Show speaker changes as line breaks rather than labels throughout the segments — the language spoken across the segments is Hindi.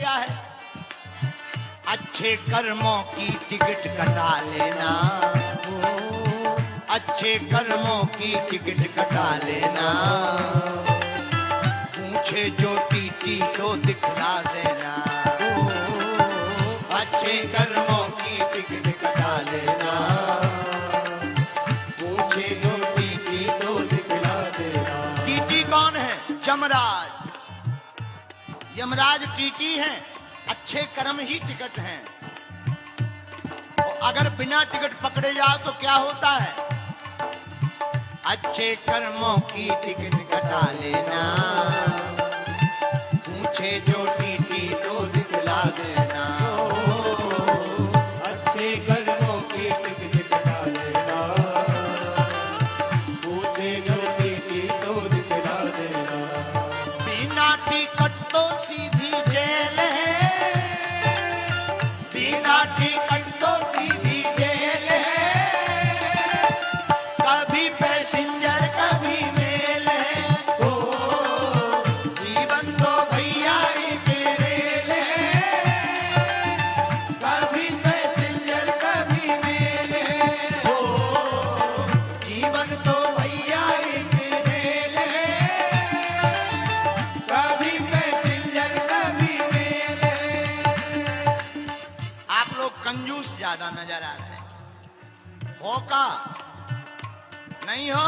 क्या है? अच्छे कर्मों की टिकट कटा लेना, अच्छे कर्मों की टिकट कटा लेना, पूछे जो टीटी तो दिखला देना, अच्छे कर्मों की टिकट कटा लेना, पूछे जो टीटी तो दिखला देना। टीटी कौन है? यमराज। यमराज टीटी हैं। अच्छे कर्म ही टिकट हैं। अगर बिना टिकट पकड़े जाओ तो क्या होता है? अच्छे कर्मों की टिकट कटा लेना, पूछे जो टीटी तो दिखला देना, अच्छे कर्मों की टिकट कटा लेना, पूछे जो टीटी तो दिखला देना। बिना टिकट तो सीधी जेल है, बिना टिकट तो सीधी जेल है, कभी पैसेंजर कभी मेल है, ओ जीवन तो भैया एक रेल है, कभी पैसेंजर कभी मेल है, ओ जीवन तो भैया एक रेल है, कभी पैसेंजर कभी मेल है। आप लोग कंजूस ज्यादा नजर आ रहे हैं, हो का नहीं हो?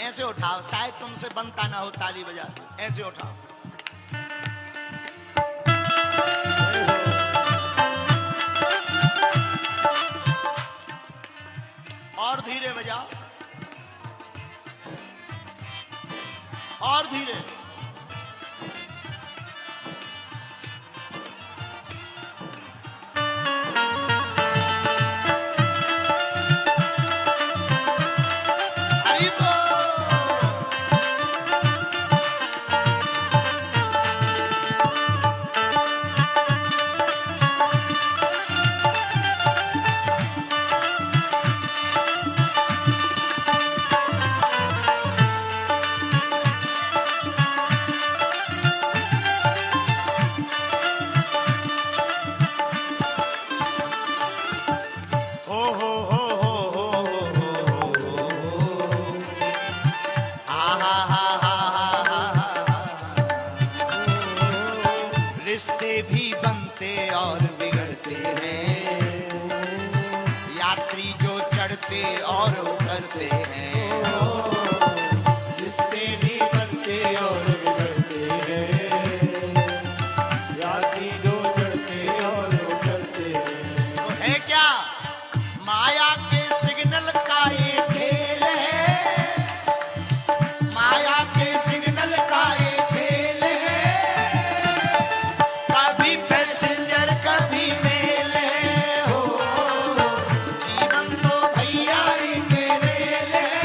ऐसे उठाओ, शायद तुमसे बनता ना हो ताली बजा दो। ऐसे उठाओ। और धीरे बजाओ, और धीरे। हरि बोल। हो हो हो हो हो हो हो। आहा हा हा हा हा। रिश्ते भी बनते और बिगड़ते हैं, यात्री जो चढ़ते और उतरते हैं, रिश्ते भी बनते और बिगड़ते हैं, यात्री जो चढ़ते और उतरते हैं। तो है क्या? माया के सिग्नल का ये खेल है, माया के सिग्नल का ये खेल है, कभी पैसेंजर कभी मेल है, हो जीवन तो भैया एक रेल है,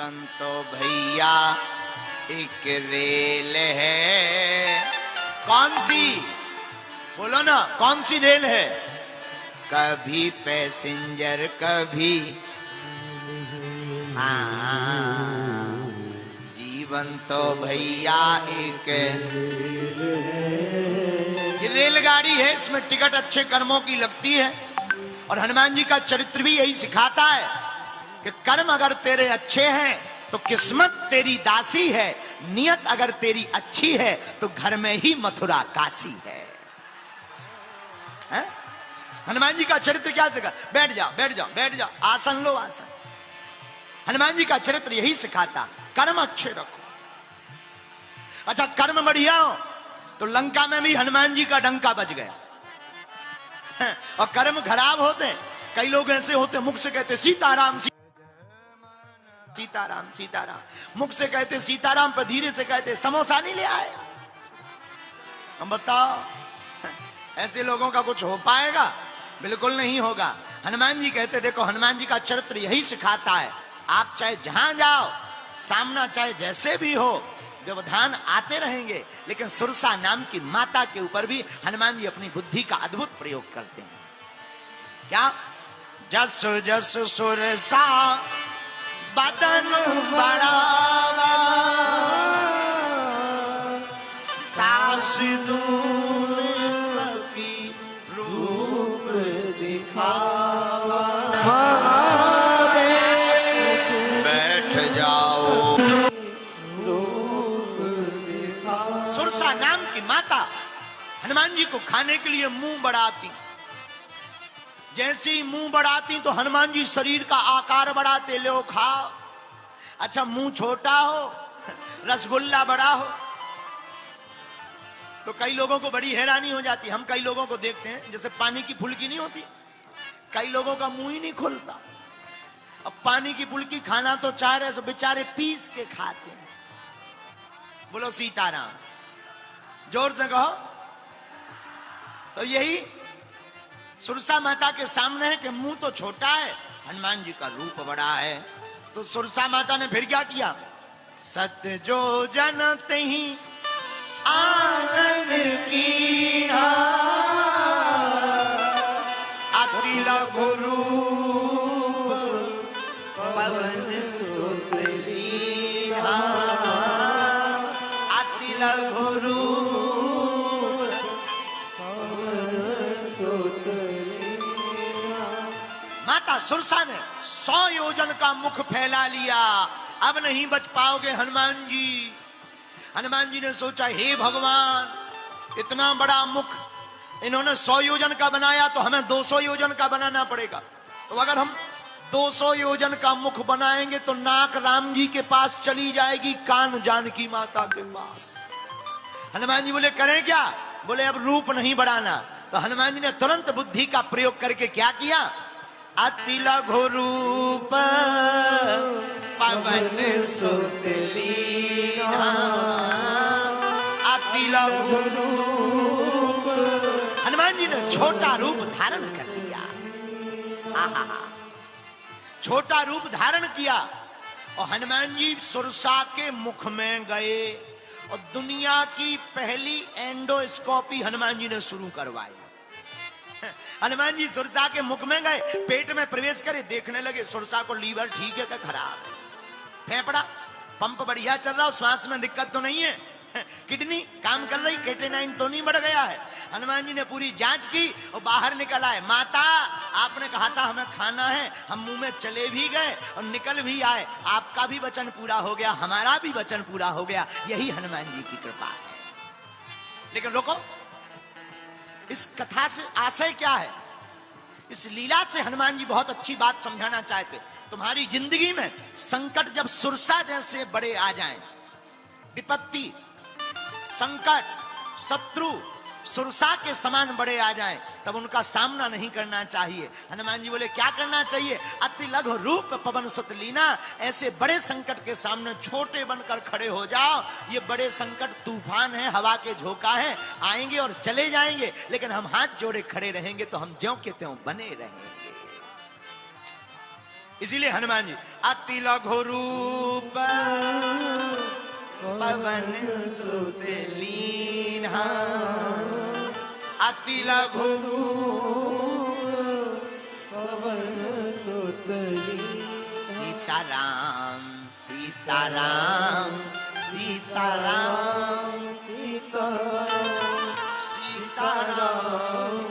जीवन तो भैया एक रेल है। कौन सी? बोलो ना, कौन सी रेल है? कभी पैसेंजर कभी, जीवन तो भैया एक, ये रेलगाड़ी है, इसमें टिकट अच्छे कर्मों की लगती है। और हनुमान जी का चरित्र भी यही सिखाता है कि कर्म अगर तेरे अच्छे हैं तो किस्मत तेरी दासी है, नियत अगर तेरी अच्छी है तो घर में ही मथुरा काशी है। हनुमान जी का चरित्र क्या सिखा? बैठ जाओ बैठ जाओ बैठ जाओ, आसन लो आसन। हनुमान जी का चरित्र यही सिखाता, कर्म अच्छे रखो। अच्छा, कर्म बढ़िया हो तो लंका में भी हनुमान जी का डंका बज गया। और कर्म खराब होते, कई लोग ऐसे होते मुख से कहते सीताराम सीताराम सीताराम, मुख से कहते सीताराम पर धीरे से कहते समोसा नहीं ले आए। हम बताओ, ऐसे लोगों का कुछ हो पाएगा? बिल्कुल नहीं होगा। हनुमान जी कहते, देखो हनुमान जी का चरित्र यही सिखाता है, आप चाहे जहां जाओ, सामना चाहे जैसे भी हो, व्यवधान आते रहेंगे, लेकिन सुरसा नाम की माता के ऊपर भी हनुमान जी अपनी बुद्धि का अद्भुत प्रयोग करते हैं। क्या? जस जस सुरसा बदन बढ़ावा, तास दूर की रूप दिखावा। बैठ जाओ। सुरसा नाम की माता हनुमान जी को खाने के लिए मुंह बढ़ाती। जैसे ही मुंह बढ़ाती तो हनुमान जी शरीर का आकार बढ़ाते, लो खाओ। अच्छा, मुंह छोटा हो, रसगुल्ला बड़ा हो, तो कई लोगों को बड़ी हैरानी हो जाती। हम कई लोगों को देखते हैं, जैसे पानी की फुल्की नहीं होती, कई लोगों का मुंह ही नहीं खुलता। अब पानी की फुल्की खाना तो चाह रहे, तो बेचारे पीस के खाते हैं। बोलो सीताराम, जोर से कहो। तो यही सुरसा माता के सामने है कि मुंह तो छोटा है, हनुमान जी का रूप बड़ा है। तो सुरसा माता ने फिर क्या किया? सत्य जो जनत ही आनंद की अति लघु रूप पवन सुत लीना, अति लघु रूप पवन सुत लीना। माता सुरसा ने 100 योजन का मुख फैला लिया। अब नहीं बच पाओगे हनुमान जी। हनुमान जी ने सोचा, हे भगवान, इतना बड़ा मुख इन्होंने 100 योजन का बनाया, तो हमें 200 योजन का बनाना पड़ेगा। तो अगर हम 200 योजन का मुख बनाएंगे तो नाक राम जी के पास चली जाएगी, कान जानकी माता के पास। हनुमान जी बोले, करें क्या? बोले, अब रूप नहीं बढ़ाना। तो हनुमान जी ने तुरंत बुद्धि का प्रयोग करके क्या किया? अति लघु रूप पवन सुत लीना, अति लघु रूप। हनुमान जी ने छोटा रूप धारण कर लिया। आहा, छोटा रूप धारण किया और हनुमान जी सुरसा के मुख में गए और दुनिया की पहली एंडोस्कोपी हनुमान जी ने शुरू करवाई। हनुमान जी सुरसा के मुख में गए, पेट में प्रवेश करे, देखने लगे सुरसा को लीवर ठीक है क्या खराब है, फेफड़ा पंप बढ़िया चल रहा, श्वास में दिक्कत तो नहीं है, किडनी काम कर रही, केटेनाइन तो नहीं बढ़ गया है। हनुमान जी ने पूरी जांच की और बाहर निकल आए। माता, आपने कहा था हमें खाना है, हम मुंह में चले भी गए और निकल भी आए, आपका भी वचन पूरा हो गया, हमारा भी वचन पूरा हो गया। यही हनुमान जी की कृपा है। लेकिन रुको, इस कथा से आशय क्या है? इस लीला से हनुमान जी बहुत अच्छी बात समझाना चाहते। तुम्हारी जिंदगी में संकट जब सुरसा जैसे बड़े आ जाएं, विपत्ति, संकट, शत्रु सुरसा के समान बड़े आ जाएं, तब उनका सामना नहीं करना चाहिए। हनुमान जी बोले, क्या करना चाहिए? अति लघु रूप पवन सुत लीना। ऐसे बड़े संकट के सामने छोटे बनकर खड़े हो जाओ। ये बड़े संकट तूफान है, हवा के झोंका है, आएंगे और चले जाएंगे, लेकिन हम हाथ जोड़े खड़े रहेंगे तो हम ज्यों के त्यों बने रहेंगे। इसीलिए हनुमान जी अति लघु रूप पवन सुत लीन्हा, अति लघु
पवन सुत
सीताराम सीताराम सीताराम
सीताराम
सीताराम।
सीताराम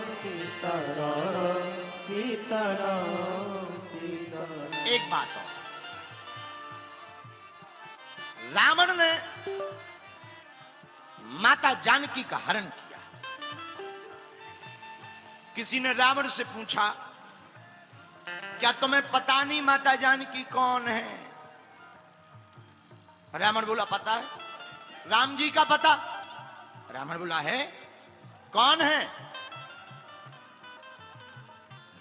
सीताराम सीताराम।
एक बात और, रावण ने माता जानकी का हरण किया। किसी ने रावण से पूछा, क्या तुम्हें पता नहीं माता जानकी कौन है? रावण बोला पता है। राम जी का पता? रावण बोला है। कौन है?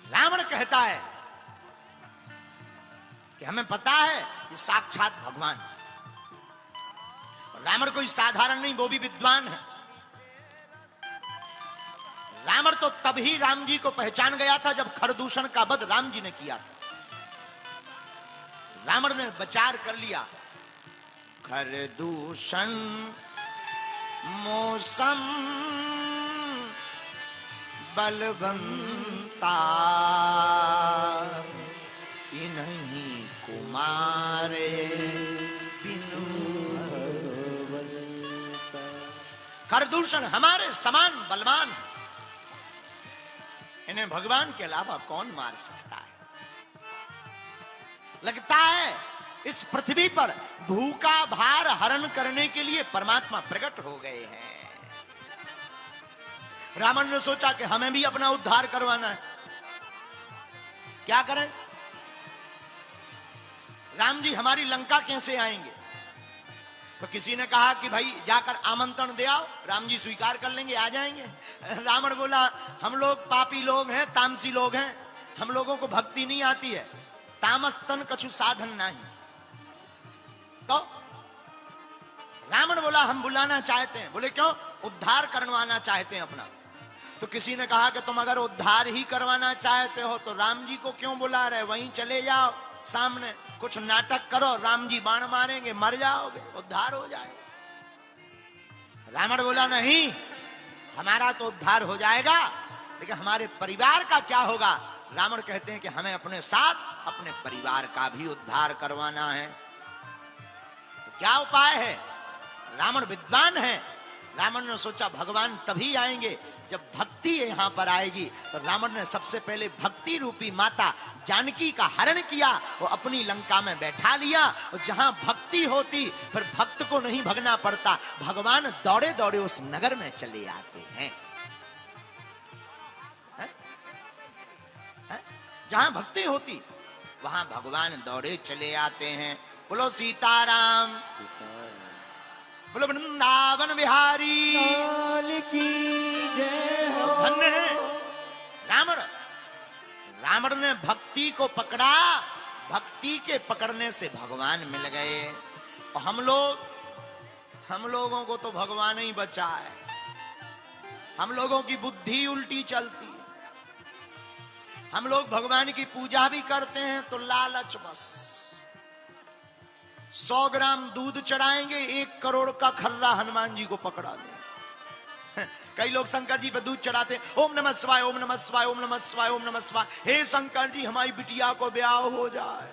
रावण कहता है कि हमें पता है ये साक्षात भगवान। रावण कोई साधारण नहीं, वो भी विद्वान है। रावण तो तभी राम जी को पहचान गया था जब खरदूषण का वध राम जी ने किया था। रावण ने विचार कर लिया, खरदूषण मौसम बलवंता, इन्हीं कुमारे बिनु भगवंता। खरदूषण हमारे समान बलवान है, इन्हें भगवान के अलावा कौन मार सकता है? लगता है इस पृथ्वी पर भूखा भार हरण करने के लिए परमात्मा प्रकट हो गए हैं। रावण ने सोचा कि हमें भी अपना उद्धार करवाना है। क्या करें? राम जी हमारी लंका कैसे आएंगे? तो किसी ने कहा कि भाई जाकर आमंत्रण दे आओ, राम जी स्वीकार कर लेंगे, आ जाएंगे। रावण बोला, हम लोग पापी लोग हैं, तामसी लोग हैं, हम लोगों को भक्ति नहीं आती है, तामस्तन कछु साधन नहीं। तो रावण बोला हम बुलाना चाहते हैं। बोले क्यों? उद्धार करवाना चाहते हैं अपना। तो किसी ने कहा कि तुम अगर उद्धार ही करवाना चाहते हो तो राम जी को क्यों बुला रहे? वहीं चले जाओ सामने, कुछ नाटक करो, राम जी बाण मारेंगे, मर जाओगे, उद्धार हो जाए। रावण बोला नहीं, हमारा तो उद्धार हो जाएगा, लेकिन हमारे परिवार का क्या होगा? रावण कहते हैं कि हमें अपने साथ अपने परिवार का भी उद्धार करवाना है। तो क्या उपाय है? रावण विद्वान है। रावण ने सोचा भगवान तभी आएंगे जब भक्ति यहां पर आएगी। तो रावण ने सबसे पहले भक्ति रूपी माता जानकी का हरण किया, वो अपनी लंका में बैठा लिया। और जहां भक्ति होती फिर भक्त को नहीं भगना पड़ता, भगवान दौड़े दौड़े उस नगर में चले आते हैं। जहां भक्ति होती वहां भगवान दौड़े चले आते हैं। बोलो सीताराम, बोलो वृंदावन बिहारी
लाल की जय हो।
धन्य है रावण। रावण ने भक्ति को पकड़ा, भक्ति के पकड़ने से भगवान मिल गए। और हम लोगों को तो भगवान ही बचा है। हम लोगों की बुद्धि उल्टी चलती है। हम लोग भगवान की पूजा भी करते हैं तो लालच बस। 100 ग्राम दूध चढ़ाएंगे, 1 करोड़ का खर्रा हनुमान जी को पकड़ा दे। कई लोग शंकर जी पे दूध चढ़ाते हैं, ओम नमः शिवाय, ओम नमः शिवाय, ओम नमः शिवाय, ओम नमः शिवाय। हे शंकर जी हमारी बिटिया को ब्याह हो जाए।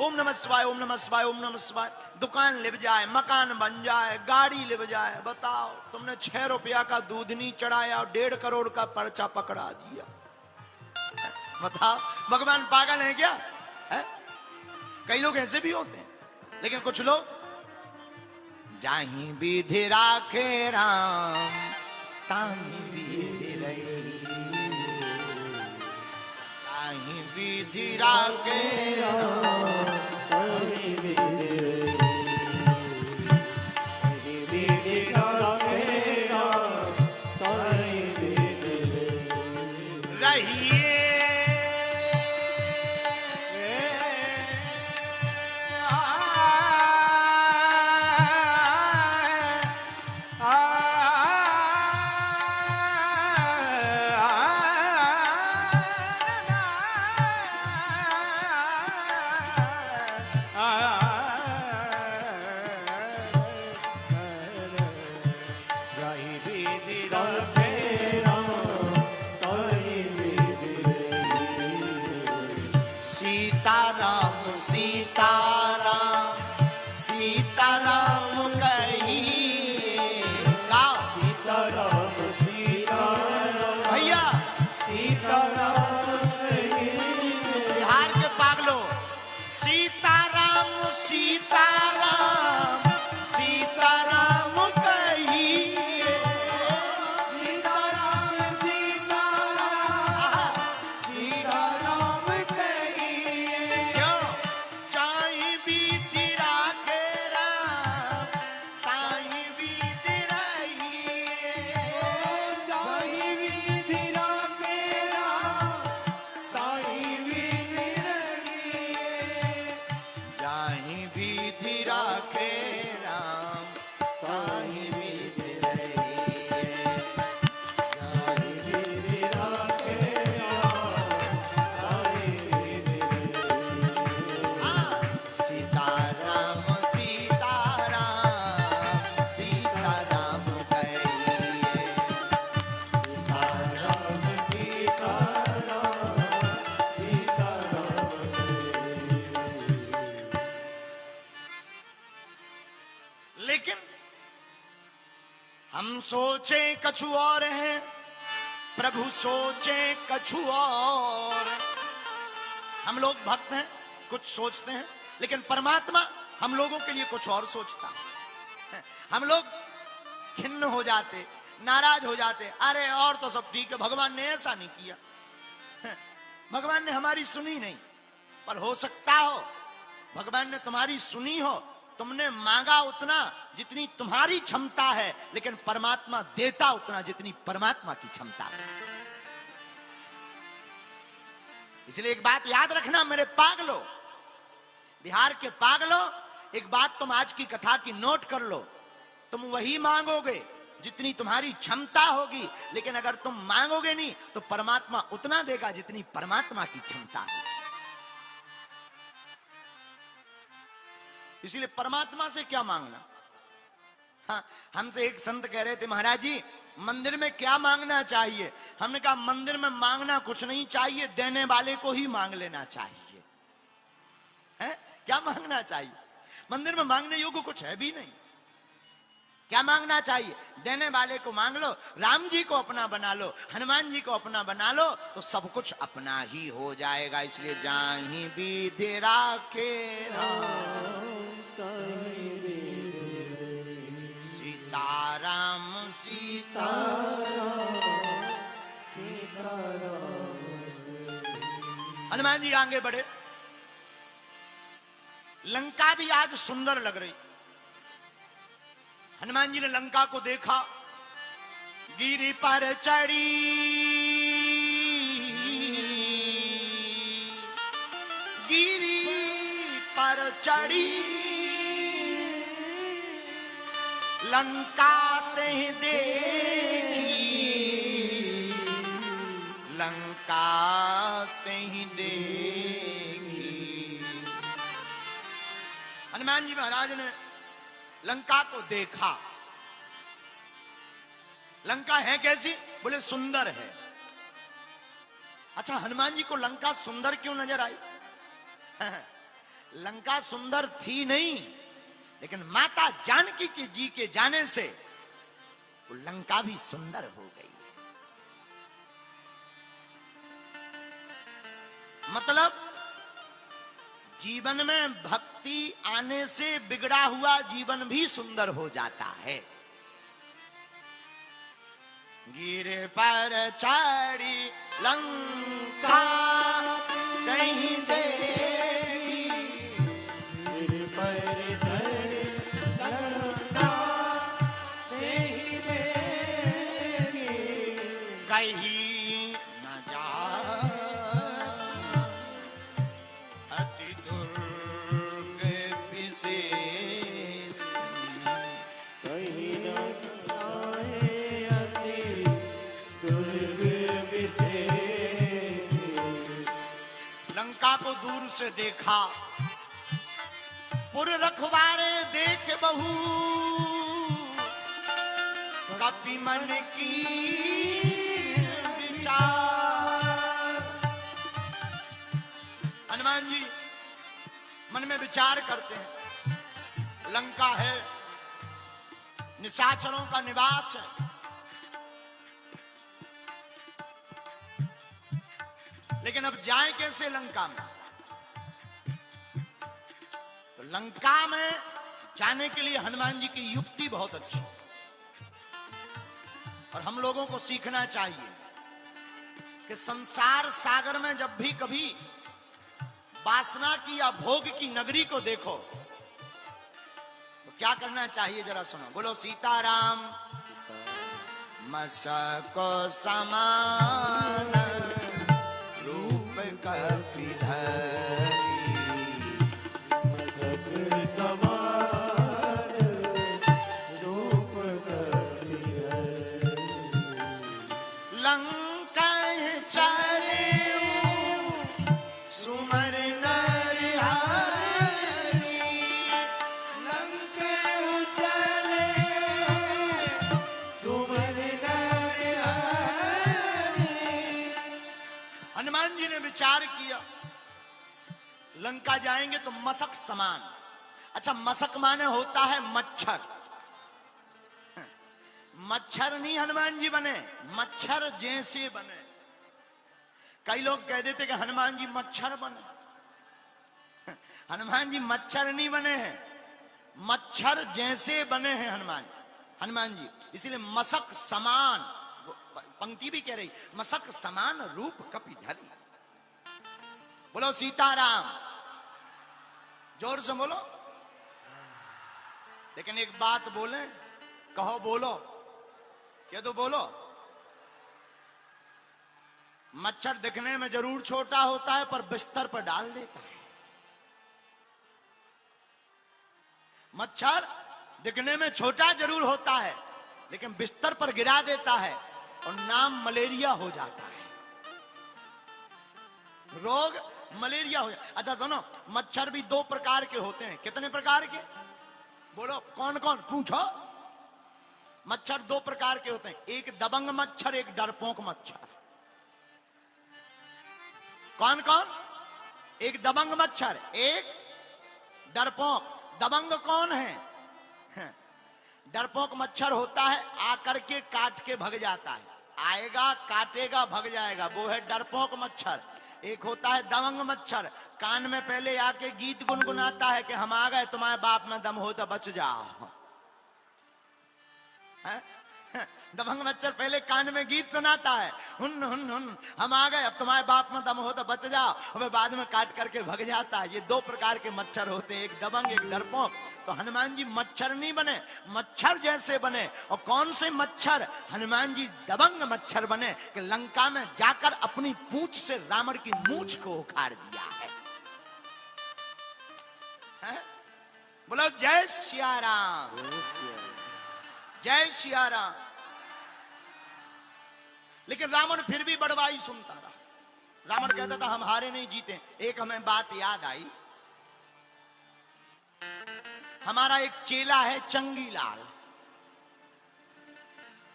ओम नमः शिवाय, ओम नमः शिवाय, ओम नमः शिवाय। दुकान लिप जाए, मकान बन जाए, गाड़ी लिप जाए। बताओ, तुमने 6 रुपया का दूध नहीं चढ़ाया और 1.5 करोड़ का पर्चा पकड़ा दिया। बताओ भगवान पागल है क्या? है? कई लोग ऐसे भी होते हैं, लेकिन कुछ लोग जाहि विधि राखे राम ताहि विधि रही, ताहि विधि राखे राम
ताहि विधि राखे राम ताहि विधि
रहिए। हम सोचे कछु और है, प्रभु सोचे कछु और। हम लोग भक्त हैं, कुछ सोचते हैं, लेकिन परमात्मा हम लोगों के लिए कुछ और सोचता है। हम लोग खिन्न हो जाते, नाराज हो जाते, अरे और तो सब ठीक है, भगवान ने ऐसा नहीं किया, भगवान ने हमारी सुनी नहीं। पर हो सकता हो भगवान ने तुम्हारी सुनी हो, तुमने मांगा उतना जितनी तुम्हारी क्षमता है, लेकिन परमात्मा देता उतना जितनी परमात्मा की क्षमता है। इसलिए एक बात याद रखना मेरे पागलो, बिहार के पागलो, एक बात तुम आज की कथा की नोट कर लो, तुम वही मांगोगे जितनी तुम्हारी क्षमता होगी, लेकिन अगर तुम मांगोगे नहीं तो परमात्मा उतना देगा जितनी परमात्मा की क्षमता है। इसलिए परमात्मा से क्या मांगना। हाँ, हमसे एक संत कह रहे थे, महाराज जी मंदिर में क्या मांगना चाहिए। हमने कहा मंदिर में मांगना कुछ नहीं चाहिए, देने वाले को ही मांग लेना चाहिए। है क्या मांगना चाहिए, मंदिर में मांगने योग्य कुछ है भी नहीं। क्या मांगना चाहिए, देने वाले को मांग लो, राम जी को अपना बना लो, हनुमान जी को अपना बना लो, तो सब कुछ अपना ही हो जाएगा। इसलिए जाहि विधि राखे सीताराम सीताराम। हनुमान जी आगे बढ़े, लंका भी आज सुंदर लग रही। हनुमान जी ने लंका को देखा, गिरी पर चढ़ी, गिरी पर चढ़ी, लंका ते देखी, लंका ते देखी। हनुमान जी महाराज ने लंका को देखा। लंका है कैसी, बोले सुंदर है। अच्छा, हनुमान जी को लंका सुंदर क्यों नजर आई। लंका सुंदर थी नहीं, लेकिन माता जानकी के जी के जाने से वो लंका भी सुंदर हो गई। मतलब जीवन में भक्ति आने से बिगड़ा हुआ जीवन भी सुंदर हो जाता है। गिरे पर चढ़ी लंका कहीं देखी,
गिर पर चढ़ी लंका कहीं देखी,
कहीं न जा अति दुर्ग विशेष,
कहीं न जाए अति दुर्ग विशेष।
लंका को दूर से देखा, पुर रखवारे देख बहू, कपि मन की विचार। हनुमान जी मन में विचार करते हैं, लंका है, निशाचरों का निवास है, लेकिन अब जाए कैसे लंका में। तो लंका में जाने के लिए हनुमान जी की युक्ति बहुत अच्छी, और हम लोगों को सीखना चाहिए कि संसार सागर में जब भी कभी वासना की या भोग की नगरी को देखो तो क्या करना चाहिए, जरा सुनो। बोलो सीताराम। मसको समान रूप कपिधरी,
मसक समान रूप कपिधरी,
लंका चले सुमर नरहरि,
लंका चले सुमर नरहरि।
हनुमान जी ने विचार किया, लंका जाएंगे तो मसक समान। अच्छा, मसक माने होता है मच्छर। मच्छर नहीं हनुमान जी बने, मच्छर जैसे बने। कई लोग कह देते कि हनुमान जी मच्छर बने। हनुमान जी मच्छर नहीं बने हैं, मच्छर जैसे बने हैं हनुमान जी। इसीलिए मसक समान, पंक्ति भी कह रही, मसक समान रूप कपि धरी। बोलो सीताराम, जोर से बोलो। लेकिन एक बात बोले, कहो बोलो, क्या तो बोलो। मच्छर दिखने में जरूर छोटा होता है पर बिस्तर पर डाल देता है। मच्छर दिखने में छोटा जरूर होता है लेकिन बिस्तर पर गिरा देता है और नाम मलेरिया हो जाता है, रोग मलेरिया हो जाता। अच्छा सुनो, मच्छर भी दो प्रकार के होते हैं। कितने प्रकार के बोलो, कौन कौन पूछो। मच्छर दो प्रकार के होते हैं, एक दबंग मच्छर, एक डरपोक मच्छर। कौन कौन? एक दबंग मच्छर, एक डरपोक। दबंग कौन है? डरपोक मच्छर होता है आकर के काट के भग जाता है, आएगा काटेगा भग जाएगा, वो है डरपोक मच्छर। एक होता है दबंग मच्छर, कान में पहले आके गीत गुनगुनाता है कि हम आ गए, तुम्हारे बाप में दम हो तो बच जाओ। दबंग मच्छर पहले कान में गीत सुनाता है, हुन हुन हुन, हम आ गए, अब तुम्हारे बाप में दम हो तो बच जाओ, और बाद में काट करके भग जाता है। ये दो प्रकार के मच्छर होते हैं, एक दबंग एक डरपोक। तो हनुमान जी मच्छर नहीं बने, मच्छर जैसे बने। और कौन से मच्छर? हनुमान जी दबंग मच्छर बने कि लंका में जाकर अपनी पूंछ से रावण की मूंछ को उखाड़ दिया है? बोलो जय सिया राम, जय सिया राम। लेकिन रावण फिर भी बड़वाई सुनता रहा। रावण कहता था हम हारे नहीं जीते। एक हमें बात याद आई, हमारा एक चेला है चंगीलाल,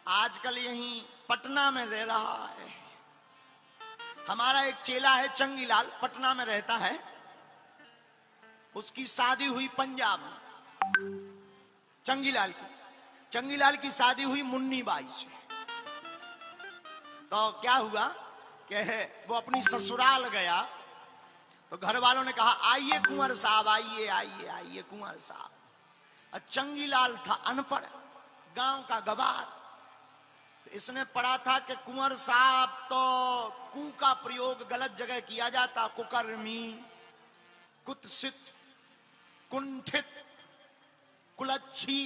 आजकल यहीं पटना में रह रहा है। हमारा एक चेला है चंगीलाल, पटना में रहता है। उसकी शादी हुई पंजाब में, चंगीलाल की शादी हुई मुन्नी बाई से। तो क्या हुआ कि वो अपनी ससुराल गया तो घर वालों ने कहा आइए कुंवर साहब, आइए आइए आइए कुंवर साहब। और चंगीलाल था अनपढ़, गांव का गवार। तो इसने पढ़ा था कि कुंवर साहब तो कु का प्रयोग गलत जगह किया जाता, कुकर्मी, कुत्सित, कुंठित, कुलच्छी,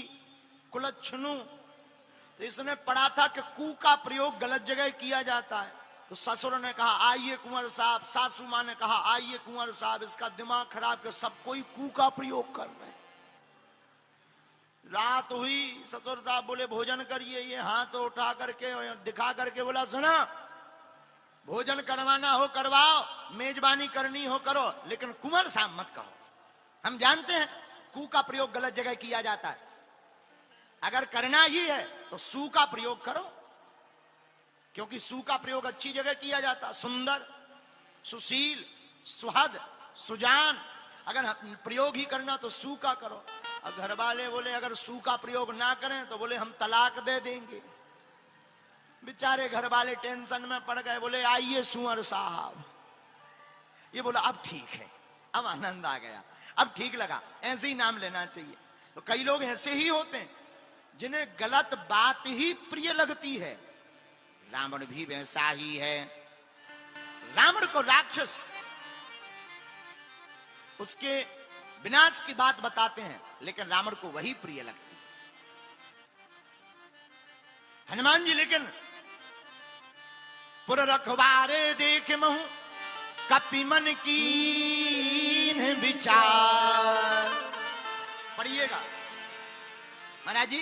कुलच्छनु। तो इसने पढ़ा था कि कु का प्रयोग गलत जगह किया जाता है। तो ससुर ने कहा आइए कुंवर साहब, सासू मां ने कहा आइए कुंवर साहब, इसका दिमाग खराब के सब कोई कु का प्रयोग कर रहे हैं। रात हुई, ससुर साहब बोले भोजन करिए। ये हाथ उठा करके दिखा करके बोला सुना, भोजन करवाना हो करवाओ, मेजबानी करनी हो करो, लेकिन कुंवर साहब मत कहो। हम जानते हैं कु का प्रयोग गलत जगह किया जाता है, अगर करना ही है तो सु का प्रयोग करो, क्योंकि सु का प्रयोग अच्छी जगह किया जाता, सुंदर, सुशील, सुहद, सुजान। अगर प्रयोग ही करना तो सु का करो। अब घर वाले बोले अगर सु का प्रयोग ना करें तो बोले हम तलाक दे देंगे। बेचारे घर वाले टेंशन में पड़ गए, बोले आइए सुअर साहब। ये बोला अब ठीक है, अब आनंद आ गया, अब ठीक लगा, ऐसे ही नाम लेना चाहिए। तो कई लोग ऐसे ही होते हैं जिन्हें गलत बात ही प्रिय लगती है। रावण भी वैसा ही है। रावण को राक्षस उसके विनाश की बात बताते हैं, लेकिन रावण को वही प्रिय लगती है। हनुमान जी लेकिन पुर रखवारे देख महु कपि मन कीन विचार। पढ़िएगा महाराज जी,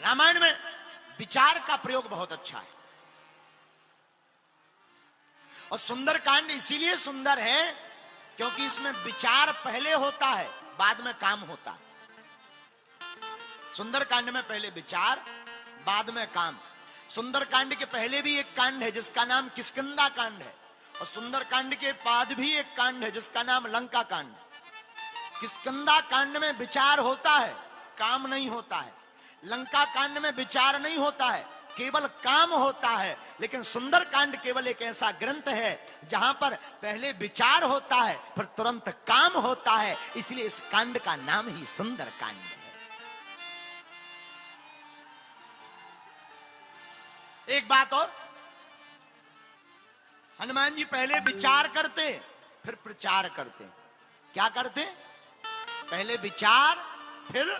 रामायण में विचार का प्रयोग बहुत अच्छा है। और सुंदरकांड इसीलिए सुंदर है क्योंकि इसमें विचार पहले होता है, बाद में काम होता है। सुंदरकांड में पहले विचार, बाद में काम। सुंदरकांड के पहले भी एक कांड है जिसका नाम किष्किंधा कांड है, और सुंदरकांड के बाद भी एक कांड है जिसका नाम लंका कांड है। किष्किंधा कांड में विचार होता है, काम नहीं होता है, लंका कांड में विचार नहीं होता है, केवल काम होता है। लेकिन सुंदर कांड केवल एक ऐसा ग्रंथ है जहां पर पहले विचार होता है फिर तुरंत काम होता है, इसलिए इस कांड का नाम ही सुंदर कांड है। एक बात और, हनुमान जी पहले विचार करते फिर प्रचार करते। क्या करते? पहले विचार फिर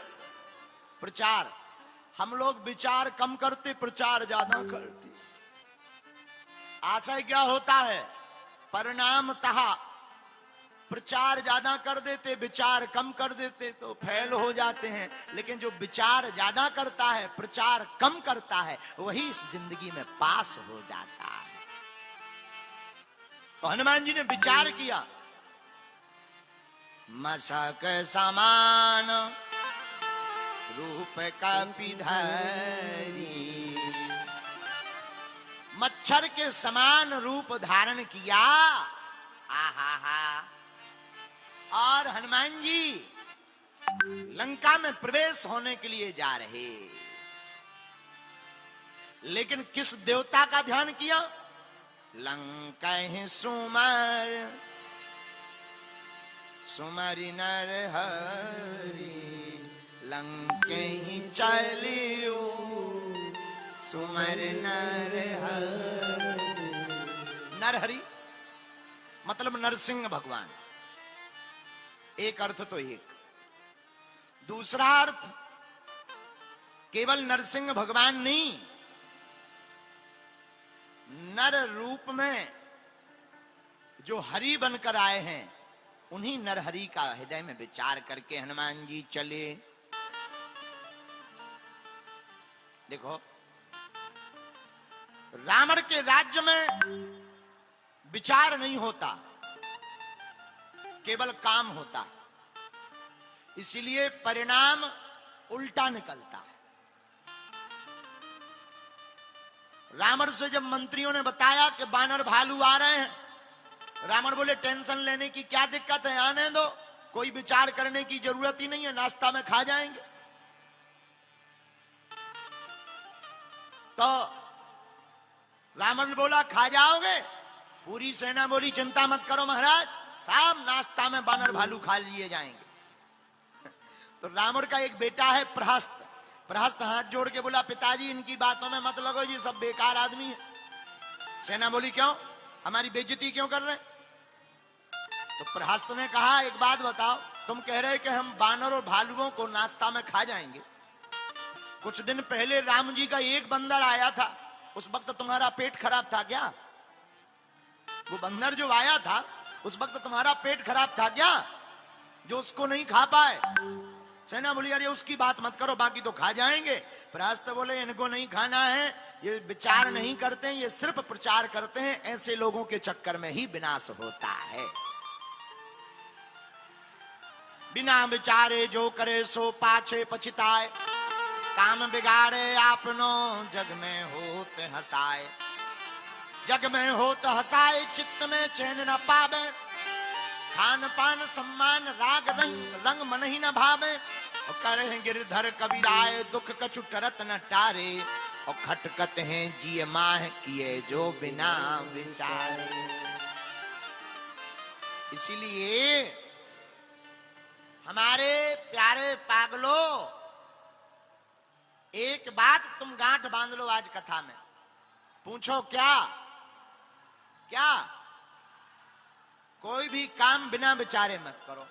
प्रचार। हम लोग विचार कम करते, प्रचार ज्यादा करते। आशय क्या होता है? परिणामतः प्रचार ज्यादा कर देते, विचार कम कर देते तो फेल हो जाते हैं। लेकिन जो विचार ज्यादा करता है, प्रचार कम करता है, वही इस जिंदगी में पास हो जाता है। तो हनुमान जी ने विचार किया, मशक समान रूप कपि धरि, मच्छर के समान रूप धारण किया। आहा हा। और हनुमान जी लंका में प्रवेश होने के लिए जा रहे, लेकिन किस देवता का ध्यान किया? लंका सुमर सुमरि नर हरि, लंके ही चलियो सुमर नर हरि। नरहरि मतलब नरसिंह भगवान, एक अर्थ तो एक। दूसरा अर्थ, केवल नरसिंह भगवान नहीं, नर रूप में जो हरि बनकर आए हैं, उन्हीं नरहरि का हृदय में विचार करके हनुमान जी चले। देखो, रावण के राज्य में विचार नहीं होता, केवल काम होता, इसीलिए परिणाम उल्टा निकलता है। रावण से जब मंत्रियों ने बताया कि बानर भालू आ रहे हैं, रावण बोले टेंशन लेने की क्या दिक्कत है, आने दो, कोई विचार करने की जरूरत ही नहीं है, नाश्ता में खा जाएंगे। तो रावण बोला खा जाओगे? पूरी सेना बोली चिंता मत करो महाराज, सब नाश्ता में बानर भालू खा लिए जाएंगे। तो रावण का एक बेटा है प्रहस्त, प्रहस्त हाथ जोड़ के बोला पिताजी इनकी बातों में मत लगो जी, सब बेकार आदमी है। सेना बोली क्यों, हमारी बेइज्जती क्यों कर रहे? तो प्रहस्त ने कहा एक बात बताओ, तुम कह रहे कि हम बानर और भालुओं को नाश्ता में खा जाएंगे, कुछ दिन पहले राम जी का एक बंदर आया था, उस वक्त तुम्हारा पेट खराब था क्या? वो बंदर जो आया था उस वक्त तुम्हारा पेट खराब था क्या, जो उसको नहीं खा पाए? सेना बोली अरे उसकी बात मत करो, बाकी तो खा जाएंगे। प्रहस्त बोले इनको नहीं खाना है, ये विचार नहीं करते हैं, ये सिर्फ प्रचार करते हैं, ऐसे लोगों के चक्कर में ही विनाश होता है। बिना विचारे जो करे सो पाछे पछताए, काम बिगाड़े आपनो जग में होत हसाए। जग में होत हसाए चित्त में चैन न पावे, खान पान सम्मान राग रंग मन ही न भावे। और करे गिरधर कबीराए दुख कछु टरत न टारे, और खटकत हैं जिय माह किए जो बिना विचारे। इसीलिए हमारे प्यारे पागलों, एक बात तुम गांठ बांध लो आज कथा में, पूछो क्या क्या? कोई भी काम बिना विचारे मत करो।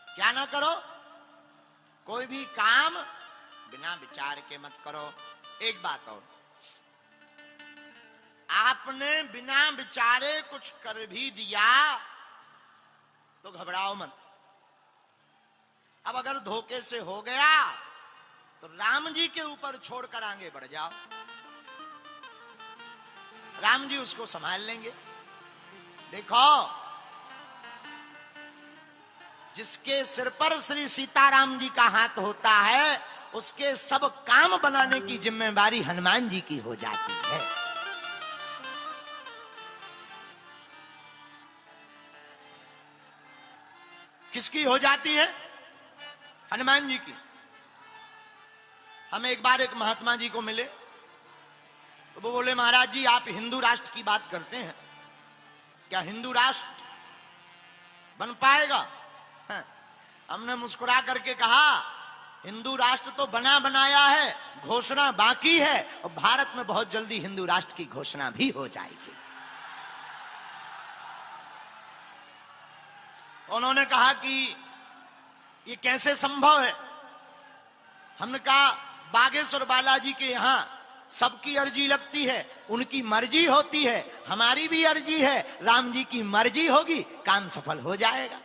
क्या ना करो? कोई भी काम बिना विचार के मत करो। एक बात और, आपने बिना विचारे कुछ कर भी दिया तो घबराओ मत। अब अगर धोखे से हो गया तो राम जी के ऊपर छोड़कर आगे बढ़ जाओ, राम जी उसको संभाल लेंगे। देखो, जिसके सिर पर श्री सीताराम जी का हाथ होता है, उसके सब काम बनाने की जिम्मेदारी हनुमान जी की हो जाती है। किसकी हो जाती है? हनुमान जी की। हम एक बार एक महात्मा जी को मिले तो वो बोले, महाराज जी आप हिंदू राष्ट्र की बात करते हैं, क्या हिंदू राष्ट्र बन पाएगा? हमने मुस्कुरा करके कहा, हिंदू राष्ट्र तो बना बनाया है, घोषणा बाकी है, और भारत में बहुत जल्दी हिंदू राष्ट्र की घोषणा भी हो जाएगी। उन्होंने कहा कि ये कैसे संभव है? हमने कहा, बागेश्वर बालाजी के यहां सबकी अर्जी लगती है, उनकी मर्जी होती है, हमारी भी अर्जी है, राम जी की मर्जी होगी, काम सफल हो जाएगा।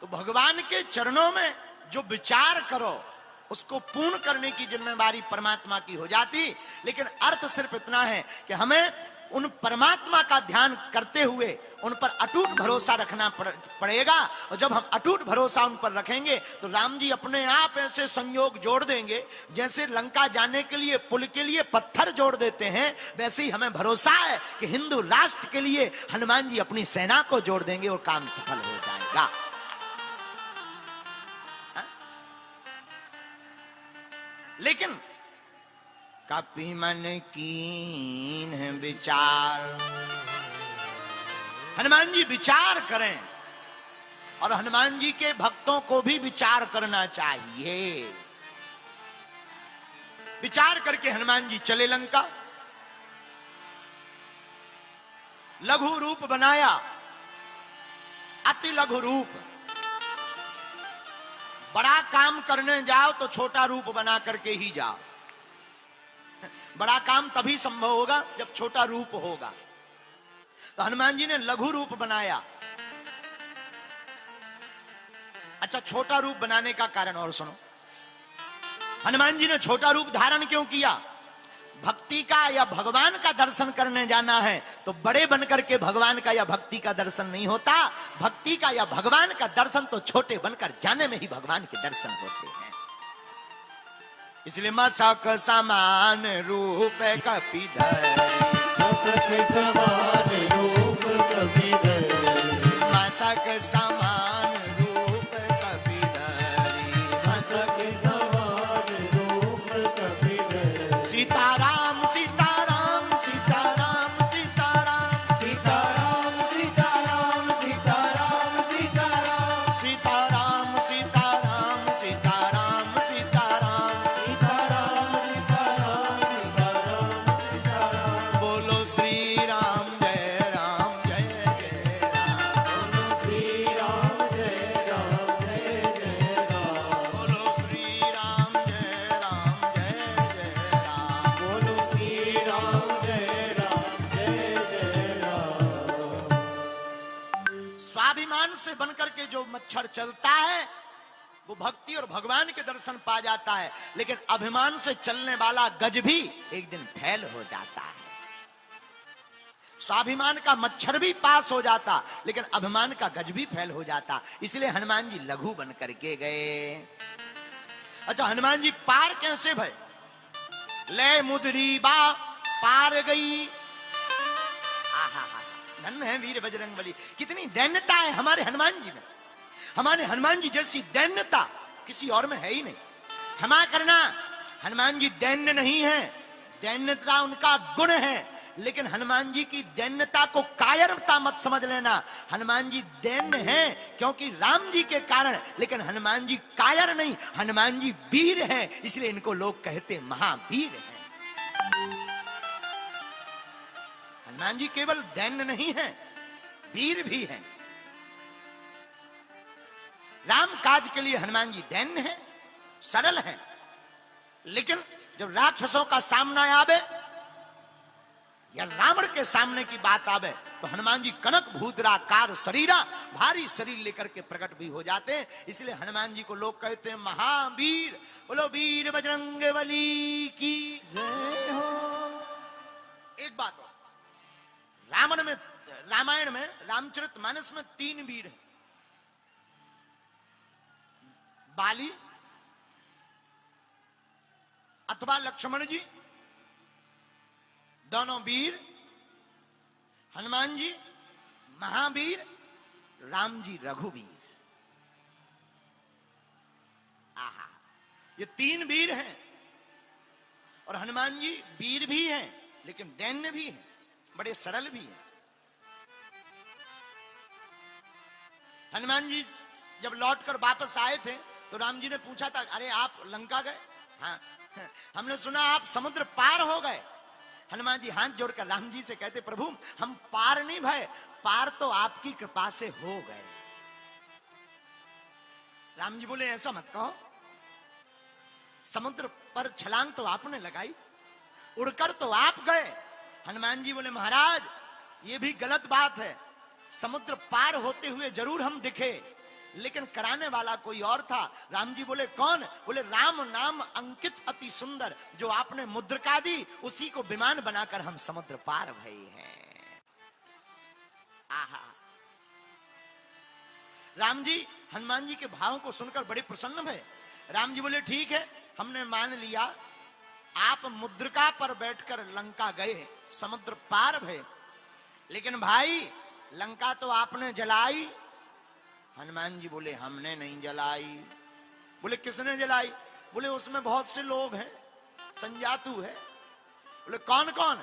तो भगवान के चरणों में जो विचार करो उसको पूर्ण करने की जिम्मेदारी परमात्मा की हो जाती। लेकिन अर्थ सिर्फ इतना है कि हमें उन परमात्मा का ध्यान करते हुए उन पर अटूट भरोसा रखना पड़ेगा। और जब हम अटूट भरोसा उन पर रखेंगे तो राम जी अपने आप ऐसे संयोग जोड़ देंगे, जैसे लंका जाने के लिए पुल के लिए पत्थर जोड़ देते हैं, वैसे ही हमें भरोसा है कि हिंदू राष्ट्र के लिए हनुमान जी अपनी सेना को जोड़ देंगे और काम सफल हो जाएगा। लेकिन कपि मन कीन विचार, हनुमान जी विचार करें, और हनुमान जी के भक्तों को भी विचार करना चाहिए। विचार करके हनुमान जी चले लंका, लघु रूप बनाया, अति लघु रूप। बड़ा काम करने जाओ तो छोटा रूप बना करके ही जाओ। बड़ा काम तभी संभव होगा जब छोटा रूप होगा। तो हनुमान जी ने लघु रूप बनाया। अच्छा, छोटा रूप बनाने का कारण और सुनो। हनुमान जी ने छोटा रूप धारण क्यों किया? भक्ति का या भगवान का दर्शन करने जाना है तो बड़े बनकर के भगवान का या भक्ति का दर्शन नहीं होता। भक्ति का या भगवान का दर्शन तो छोटे बनकर जाने में ही भगवान के दर्शन होते हैं। इसलिए मसक समान रूप कपिधर,
मसक समान रूप कपिधर,
मसक समान रूप कपिधर,
मसक समान रूप कपिधर।
सीताराम सीताराम सीताराम सीताराम,
सीताराम सीताराम सीताराम सीताराम,
सीताराम सीताराम सीताराम सीताराम, बोलो श्री राम जय राम जय जय राम,
बोलो श्री राम जय राम जय जय राम,
बोलो श्री राम जय राम जय जय राम,
बोलो श्री राम जय राम जय जय राम।
स्वाभिमान से बनकर के जो मच्छर चलता है वो भक्ति और भगवान के दर्शन पा जाता है, लेकिन अभिमान से चलने वाला गज भी एक दिन फैल हो जाता है। स्वाभिमान का मच्छर भी पास हो जाता, लेकिन अभिमान का गज भी फैल हो जाता। इसलिए हनुमान जी लघु बन करके गए। अच्छा, हनुमान जी पार कैसे भय? ले मुदरी बा पार गई। आहा, धन्य है वीर बजरंगबली। कितनी दैन्यता है हमारे हनुमान जी में। हमारे हनुमान जी जैसी दैन्यता किसी और में है ही नहीं। क्षमा करना, हनुमान जी दैन्य नहीं है, दैन्यता उनका गुण है। लेकिन हनुमान जी की दैन्यता को कायरता मत समझ लेना। हनुमान जी दैन्य हैं क्योंकि राम जी के कारण, लेकिन हनुमान जी कायर नहीं, हनुमान जी वीर हैं, इसलिए इनको लोग कहते महावीर हैं। हनुमान जी केवल दैन्य नहीं है, वीर भी हैं। राम काज के लिए हनुमान जी दैन्य हैं, सरल हैं, लेकिन जब राक्षसों का सामना आवे या रावण के सामने की बात आवे तो हनुमान जी कनक भूद्राकार शरीरा, भारी शरीर लेकर के प्रकट भी हो जाते हैं। इसलिए हनुमान जी को लोग कहते हैं महावीर। बोलो वीर बजरंगबली की जय हो। एक बात हो, रामायण में रामचरितमानस में 3 वीर हैं। बाली अथवा लक्ष्मण जी दोनों वीर, हनुमान जी महावीर, राम जी रघुवीर। ये तीन वीर हैं और हनुमान जी वीर भी हैं लेकिन दैन्य भी हैं, बड़े सरल भी हैं। हनुमान जी जब लौटकर वापस आए थे तो राम जी ने पूछा था, अरे आप लंका गए? हाँ, हमने सुना आप समुद्र पार हो गए। हनुमान जी हाथ जोड़कर राम जी से कहते, प्रभु हम पार नहीं भय, पार तो आपकी कृपा से हो गए। राम जी बोले ऐसा मत कहो, समुद्र पर छलांग तो आपने लगाई, उड़कर तो आप गए। हनुमान जी बोले महाराज ये भी गलत बात है, समुद्र पार होते हुए जरूर हम दिखे लेकिन कराने वाला कोई और था। राम जी बोले कौन? बोले राम नाम अंकित अति सुंदर, जो आपने मुद्रिका दी उसी को विमान बनाकर हम समुद्र पार भए हैं। आहा, राम जी हनुमान जी के भावों को सुनकर बड़े प्रसन्न भये। राम जी बोले ठीक है, हमने मान लिया आप मुद्रिका पर बैठकर लंका गए, समुद्र पार भये, लेकिन भाई लंका तो आपने जलाई। हनुमान जी बोले हमने नहीं जलाई। बोले किसने जलाई? बोले उसमें बहुत से लोग हैं, संजातु है। बोले कौन कौन?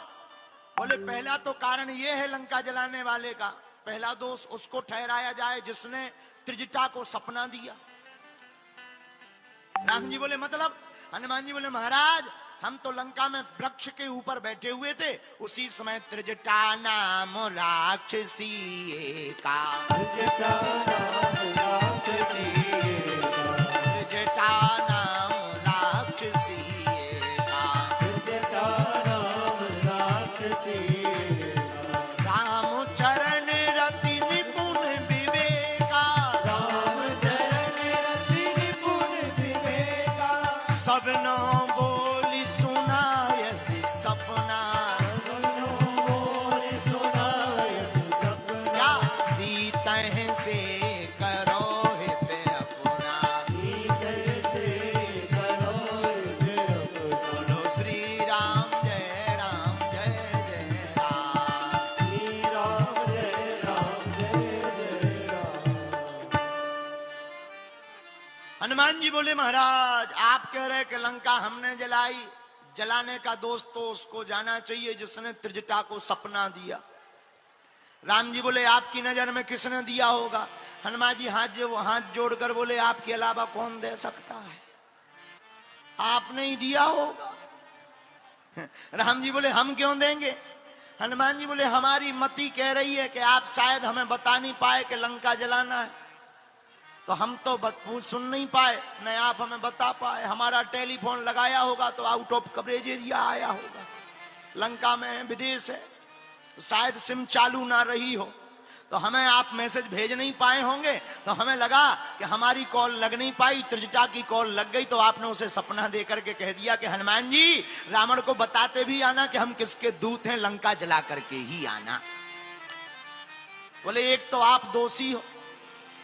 बोले पहला तो कारण ये है लंका जलाने वाले का, पहला दोष उसको ठहराया जाए जिसने त्रिजटा को सपना दिया। राम जी बोले मतलब? हनुमान जी बोले महाराज हम तो लंका में वृक्ष के ऊपर बैठे हुए थे, उसी समय त्रिजटा नाम राक्षसी का, त्रिजटा नाम राक्षसी राम चरण रति निपुण विवेका, राम चरण रति निपुण विवेका, सबनो बोली सुनायसी सपना, सबनो बोली सुनायसी सपना, सीता से करो हित अपना, सीता से करो हित अपना, बोलो श्री राम जय राम जय जय राम, श्री राम जय राम जय जय राम। हनुमान जी बोले महाराज आप कह रहे कि लंका हमने जलाई, जलाने का दोष तो उसको जाना चाहिए जिसने त्रिजटा को सपना दिया। राम जी बोले आपकी नजर में किसने दिया होगा? हनुमान जी हाथ जोड़कर बोले आपके अलावा कौन दे सकता है, आपने ही दिया होगा। राम जी बोले हम क्यों देंगे? हनुमान जी बोले हमारी मति कह रही है कि आप शायद हमें बता नहीं पाए कि लंका जलाना है, तो हम तो सुन नहीं पाए, न आप हमें बता पाए। हमारा टेलीफोन लगाया होगा तो आउट ऑफ कवरेज एरिया आया होगा, लंका में है, विदेश है, तो शायद सिम चालू ना रही हो, तो हमें आप मैसेज भेज नहीं पाए होंगे, तो हमें लगा कि हमारी कॉल लग नहीं पाई, त्रिजटा की कॉल लग गई, तो आपने उसे सपना दे करके कह दिया कि हनुमान जी रावण को बताते भी आना कि हम किसके दूत हैं, लंका जला करके ही आना। बोले एक तो आप दोषी हो।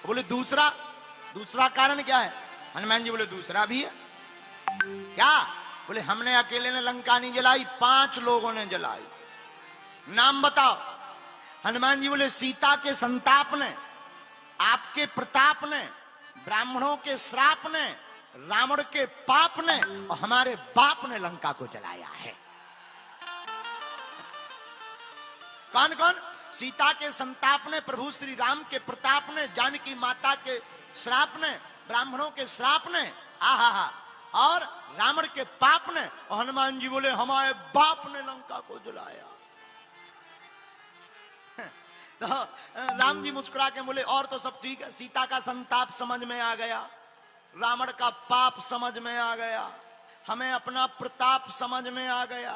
बोले दूसरा कारण क्या है? हनुमान जी बोले दूसरा भी है। क्या? बोले हमने अकेले ने लंका नहीं जलाई, 5 लोगों ने जलाई। नाम बताओ। हनुमान जी बोले सीता के संताप ने, आपके प्रताप ने, ब्राह्मणों के श्राप ने, रावण के पाप ने और हमारे बाप ने लंका को जलाया है। कौन कौन? सीता के संताप ने, प्रभु श्री राम के प्रताप ने, जानकी माता के श्राप ने, ब्राह्मणों के श्राप ने, आहा, और रावण के पाप ने, और हनुमान जी बोले हमारे बाप ने लंका को जलाया। तो राम जी मुस्कुरा के बोले और तो सब ठीक है, सीता का संताप समझ में आ गया, रावण का पाप समझ में आ गया, हमें अपना प्रताप समझ में आ गया,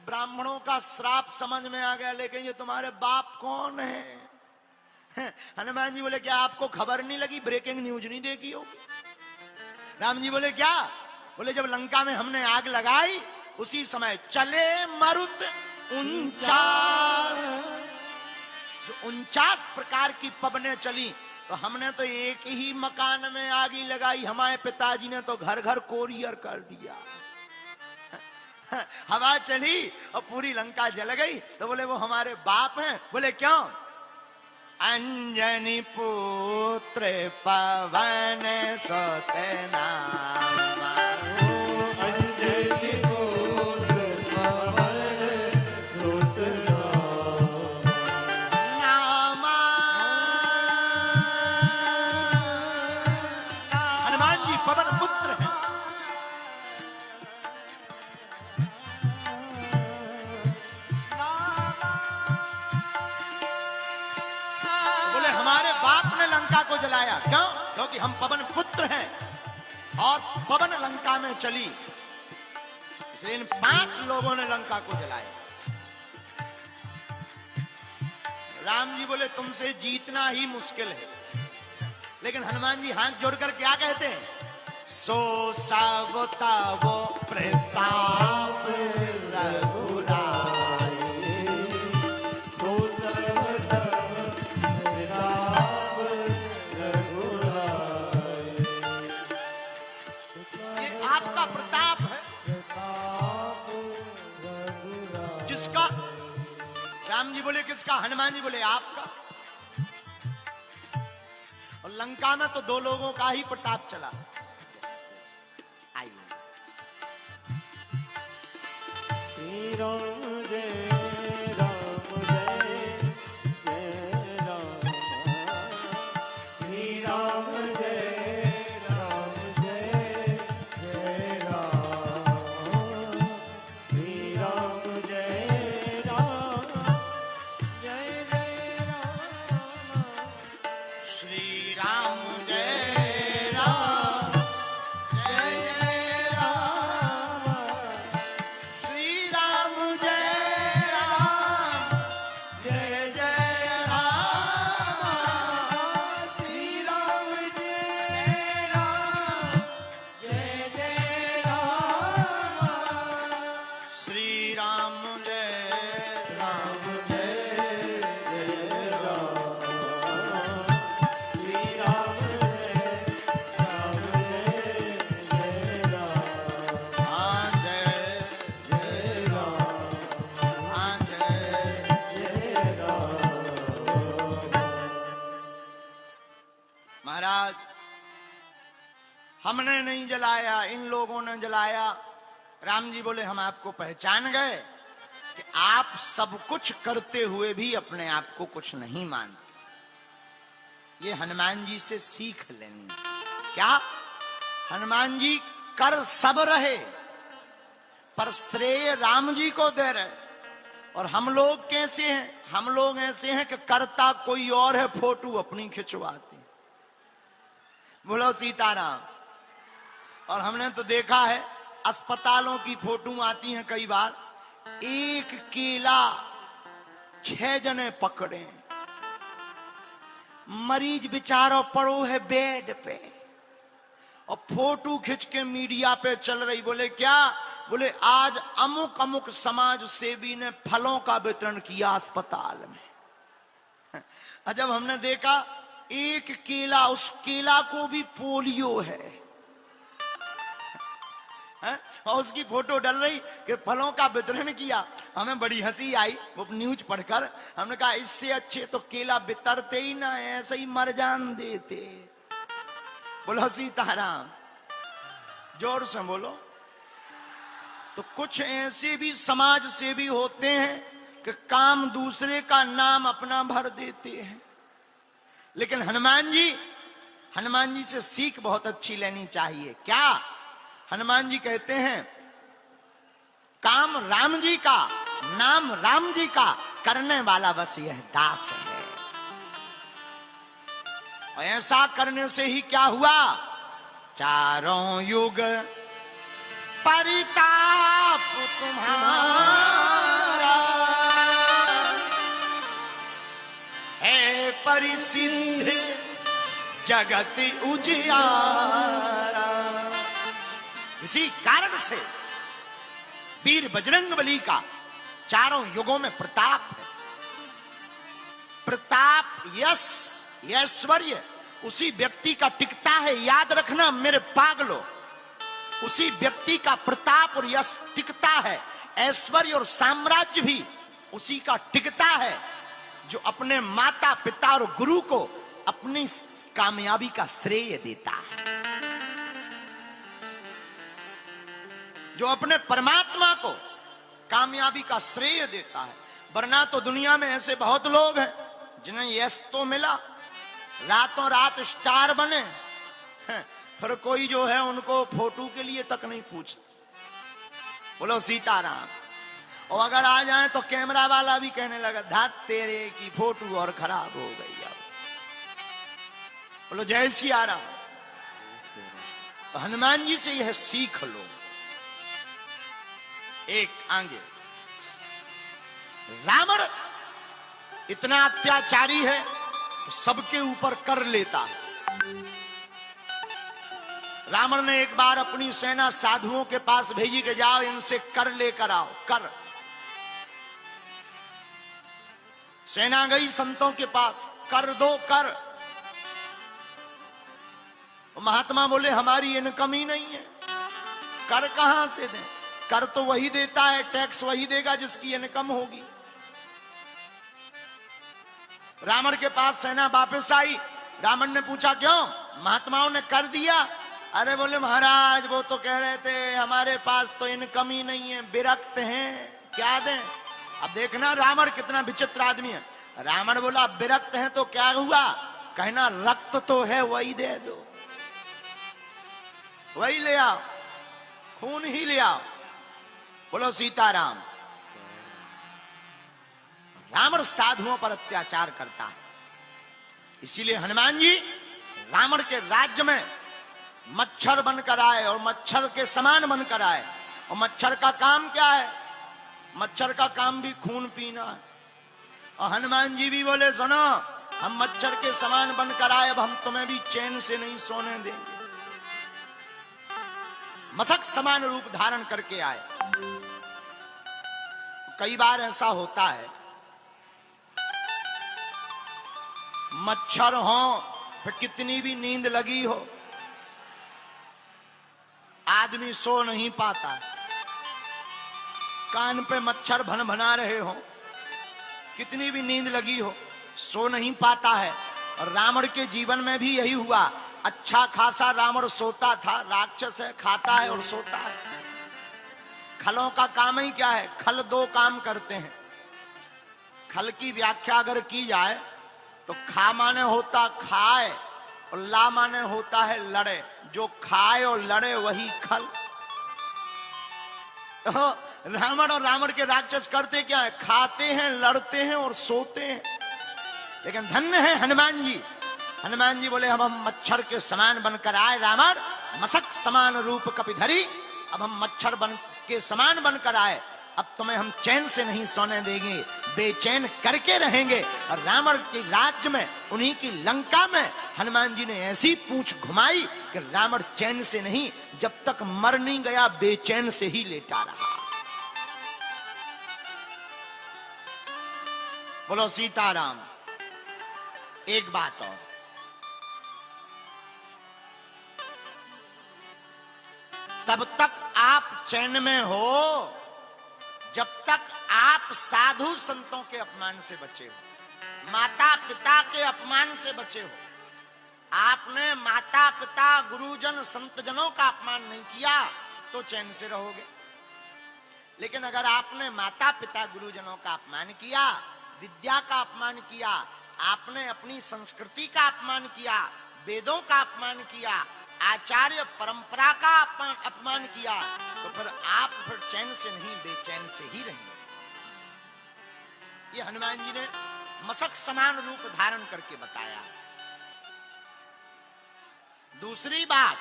ब्राह्मणों का श्राप समझ में आ गया, लेकिन ये तुम्हारे बाप कौन है? हनुमान जी बोले क्या आपको खबर नहीं लगी, ब्रेकिंग न्यूज नहीं देखी होगी? राम जी बोले क्या? बोले जब लंका में हमने आग लगाई उसी समय चले मरुत 49, जो 49 प्रकार की पवनें चली, तो हमने तो एक ही मकान में आग लगाई, हमारे पिताजी ने तो घर घर कोरियर कर दिया। हवा चली और पूरी लंका जल गई, तो बोले वो हमारे बाप हैं। बोले क्यों? अंजनी पुत्र पवन सुत नामा। गया। क्यों? क्योंकि हम पवन पुत्र हैं और पवन लंका में चली, इसलिए इन 5 लोगों ने लंका को जलाया। राम जी बोले तुमसे जीतना ही मुश्किल है, लेकिन हनुमान जी हाथ जोड़कर क्या कहते हैं? सो सावता वो प्रताप रघुराई,
सो सर्वदा प्रताप रघुराई।
ये आपका प्रताप है,
प्रताप रघुराई।
जिसका राम जी बोले किसका? हनुमान जी बोले आपका। और लंका में तो 2 लोगों का ही प्रताप चला। आइए
श्री राम जय राम जय जय राम, श्री राम जय राम जय जय राम, श्री राम जय राम जय जय राम,
श्री राम जय राम जय जय राम, श्री राम जय राम जय जय राम,
श्री राम जय राम जय जय राम,
श्री राम जय राम जय जय राम,
श्री राम जय राम जय जय राम,
हाँ जय जय राम, हाँ जय।
जय राम।
महाराज हमने नहीं जलाया, इन लोगों ने जलाया। राम जी बोले हम आपको पहचान गए कि आप सब कुछ करते हुए भी अपने आप को कुछ नहीं मानते। ये हनुमान जी से सीख लेनी। क्या? हनुमान जी कर सब रहे पर श्रेय राम जी को दे रहे। और हम लोग कैसे हैं? हम लोग ऐसे हैं कि करता कोई और है, फोटो अपनी खिंचवाते। बोलो सीताराम। और हमने तो देखा है अस्पतालों की फोटो आती हैं कई बार, एक केला 6 जने पकड़े, मरीज बेचारा पड़ो है बेड पे और फोटो खींच के मीडिया पे चल रही। बोले क्या? बोले आज अमुक अमुक समाज सेवी ने फलों का वितरण किया अस्पताल में। जब हमने देखा एक केला, उस केला को भी पोलियो है, और उसकी फोटो डल रही कि फलों का वितरण किया। हमें बड़ी हंसी आई वो न्यूज पढ़कर। हमने कहा इससे अच्छे तो केला वितरते ही ना, ऐसे ही मर जान देते। बोलो सीताराम, जोर से बोलो। तो कुछ ऐसे भी समाज सेवी होते हैं कि काम दूसरे का नाम अपना भर देते हैं। लेकिन हनुमान जी से सीख बहुत अच्छी लेनी चाहिए। क्या? हनुमान जी कहते हैं काम राम जी का, नाम राम जी का, करने वाला बस यह दास है। और ऐसा करने से ही क्या हुआ? चारों युग परिताप तुम्हारा है, परिसिद्ध जगत उजियारा। इसी कारण से वीर बजरंगबली का चारों युगों में प्रताप है। प्रताप, यश, ऐश्वर्य उसी व्यक्ति का टिकता है। याद रखना मेरे पागलों, उसी व्यक्ति का प्रताप और यश टिकता है। ऐश्वर्य और साम्राज्य भी उसी का टिकता है जो अपने माता पिता और गुरु को अपनी कामयाबी का श्रेय देता है, जो अपने परमात्मा को कामयाबी का श्रेय देता है। वरना तो दुनिया में ऐसे बहुत लोग हैं जिन्हें यश तो मिला, रातों रात स्टार बने, फिर कोई जो है उनको फोटो के लिए तक नहीं पूछता। बोलो सीताराम। और अगर आ जाए तो कैमरा वाला भी कहने लगा धात तेरे की फोटो और खराब हो गई। अब बोलो जय सिया राम। तो हनुमान जी से यह सीख लो। एक आगे, रावण इतना अत्याचारी है तो सबके ऊपर कर लेता है। रावण ने एक बार अपनी सेना साधुओं के पास भेजी कि जाओ इनसे कर लेकर आओ। कर सेना गई संतों के पास, कर दो कर। महात्मा बोले हमारी इनकम ही नहीं है, कर कहां से दें? कर तो वही देता है, टैक्स वही देगा जिसकी इनकम होगी। रावण के पास सेना वापस आई। रावण ने पूछा क्यों, महात्माओं ने कर दिया? अरे बोले महाराज वो तो कह रहे थे हमारे पास तो इनकम ही नहीं है, विरक्त हैं, क्या दें? अब देखना रावण कितना विचित्र आदमी है। रावण बोला विरक्त हैं तो क्या हुआ, कहना रक्त तो है वही दे दो, वही ले आओ, खून ही ले आओ। बोलो सीताराम। रावण साधुओं पर अत्याचार करता है, इसीलिए हनुमान जी रावण के राज्य में मच्छर बनकर आए और मच्छर के समान बनकर आए। और मच्छर का काम क्या है? मच्छर का काम भी खून पीना है। और हनुमान जी भी बोले सुनो, हम मच्छर के समान बनकर आए, अब हम तुम्हें भी चैन से नहीं सोने देंगे। मशक समान रूप धारण करके आए। कई बार ऐसा होता है, मच्छर हो फिर कितनी भी नींद लगी हो, आदमी सो नहीं पाता। कान पे मच्छर भन भना रहे हो, कितनी भी नींद लगी हो, सो नहीं पाता है। और रावण के जीवन में भी यही हुआ। अच्छा खासा रावण सोता था, राक्षस है, खाता है और सोता है। खलों का काम ही क्या है? खल दो काम करते हैं। खल की व्याख्या अगर की जाए तो खा माने होता खाए और ला माने होता है लड़े। जो खाए और लड़े वही खल। तो रावण और रावण के राक्षस करते क्या है? खाते हैं, लड़ते हैं और सोते हैं। लेकिन धन्य है हनुमान जी। हनुमान जी बोले हम मच्छर के समान बनकर आए। रावण मशक समान रूप कपिधरी, अब हम मच्छर बन के समान बनकर आए, अब तुम्हें हम चैन से नहीं सोने देंगे, बेचैन करके रहेंगे। और रावण के राज्य में, उन्हीं की लंका में हनुमान जी ने ऐसी पूंछ घुमाई कि रावण चैन से नहीं, जब तक मर नहीं गया बेचैन से ही लेटा रहा। बोलो सीताराम। एक बात और, तब तक आप चैन में हो जब तक आप साधु संतों के अपमान से बचे हो, माता पिता के अपमान से बचे हो। आपने माता पिता गुरुजन संत जनों का अपमान नहीं किया तो चैन से रहोगे। लेकिन अगर आपने माता पिता गुरुजनों का अपमान किया, विद्या का अपमान किया, आपने अपनी संस्कृति का अपमान किया, वेदों का अपमान किया, आचार्य परंपरा का अपमान किया, तो फिर आप फिर चैन से नहीं बेचैन से ही रहेंगे। ये हनुमान जी ने मशक समान रूप धारण करके बताया। दूसरी बात,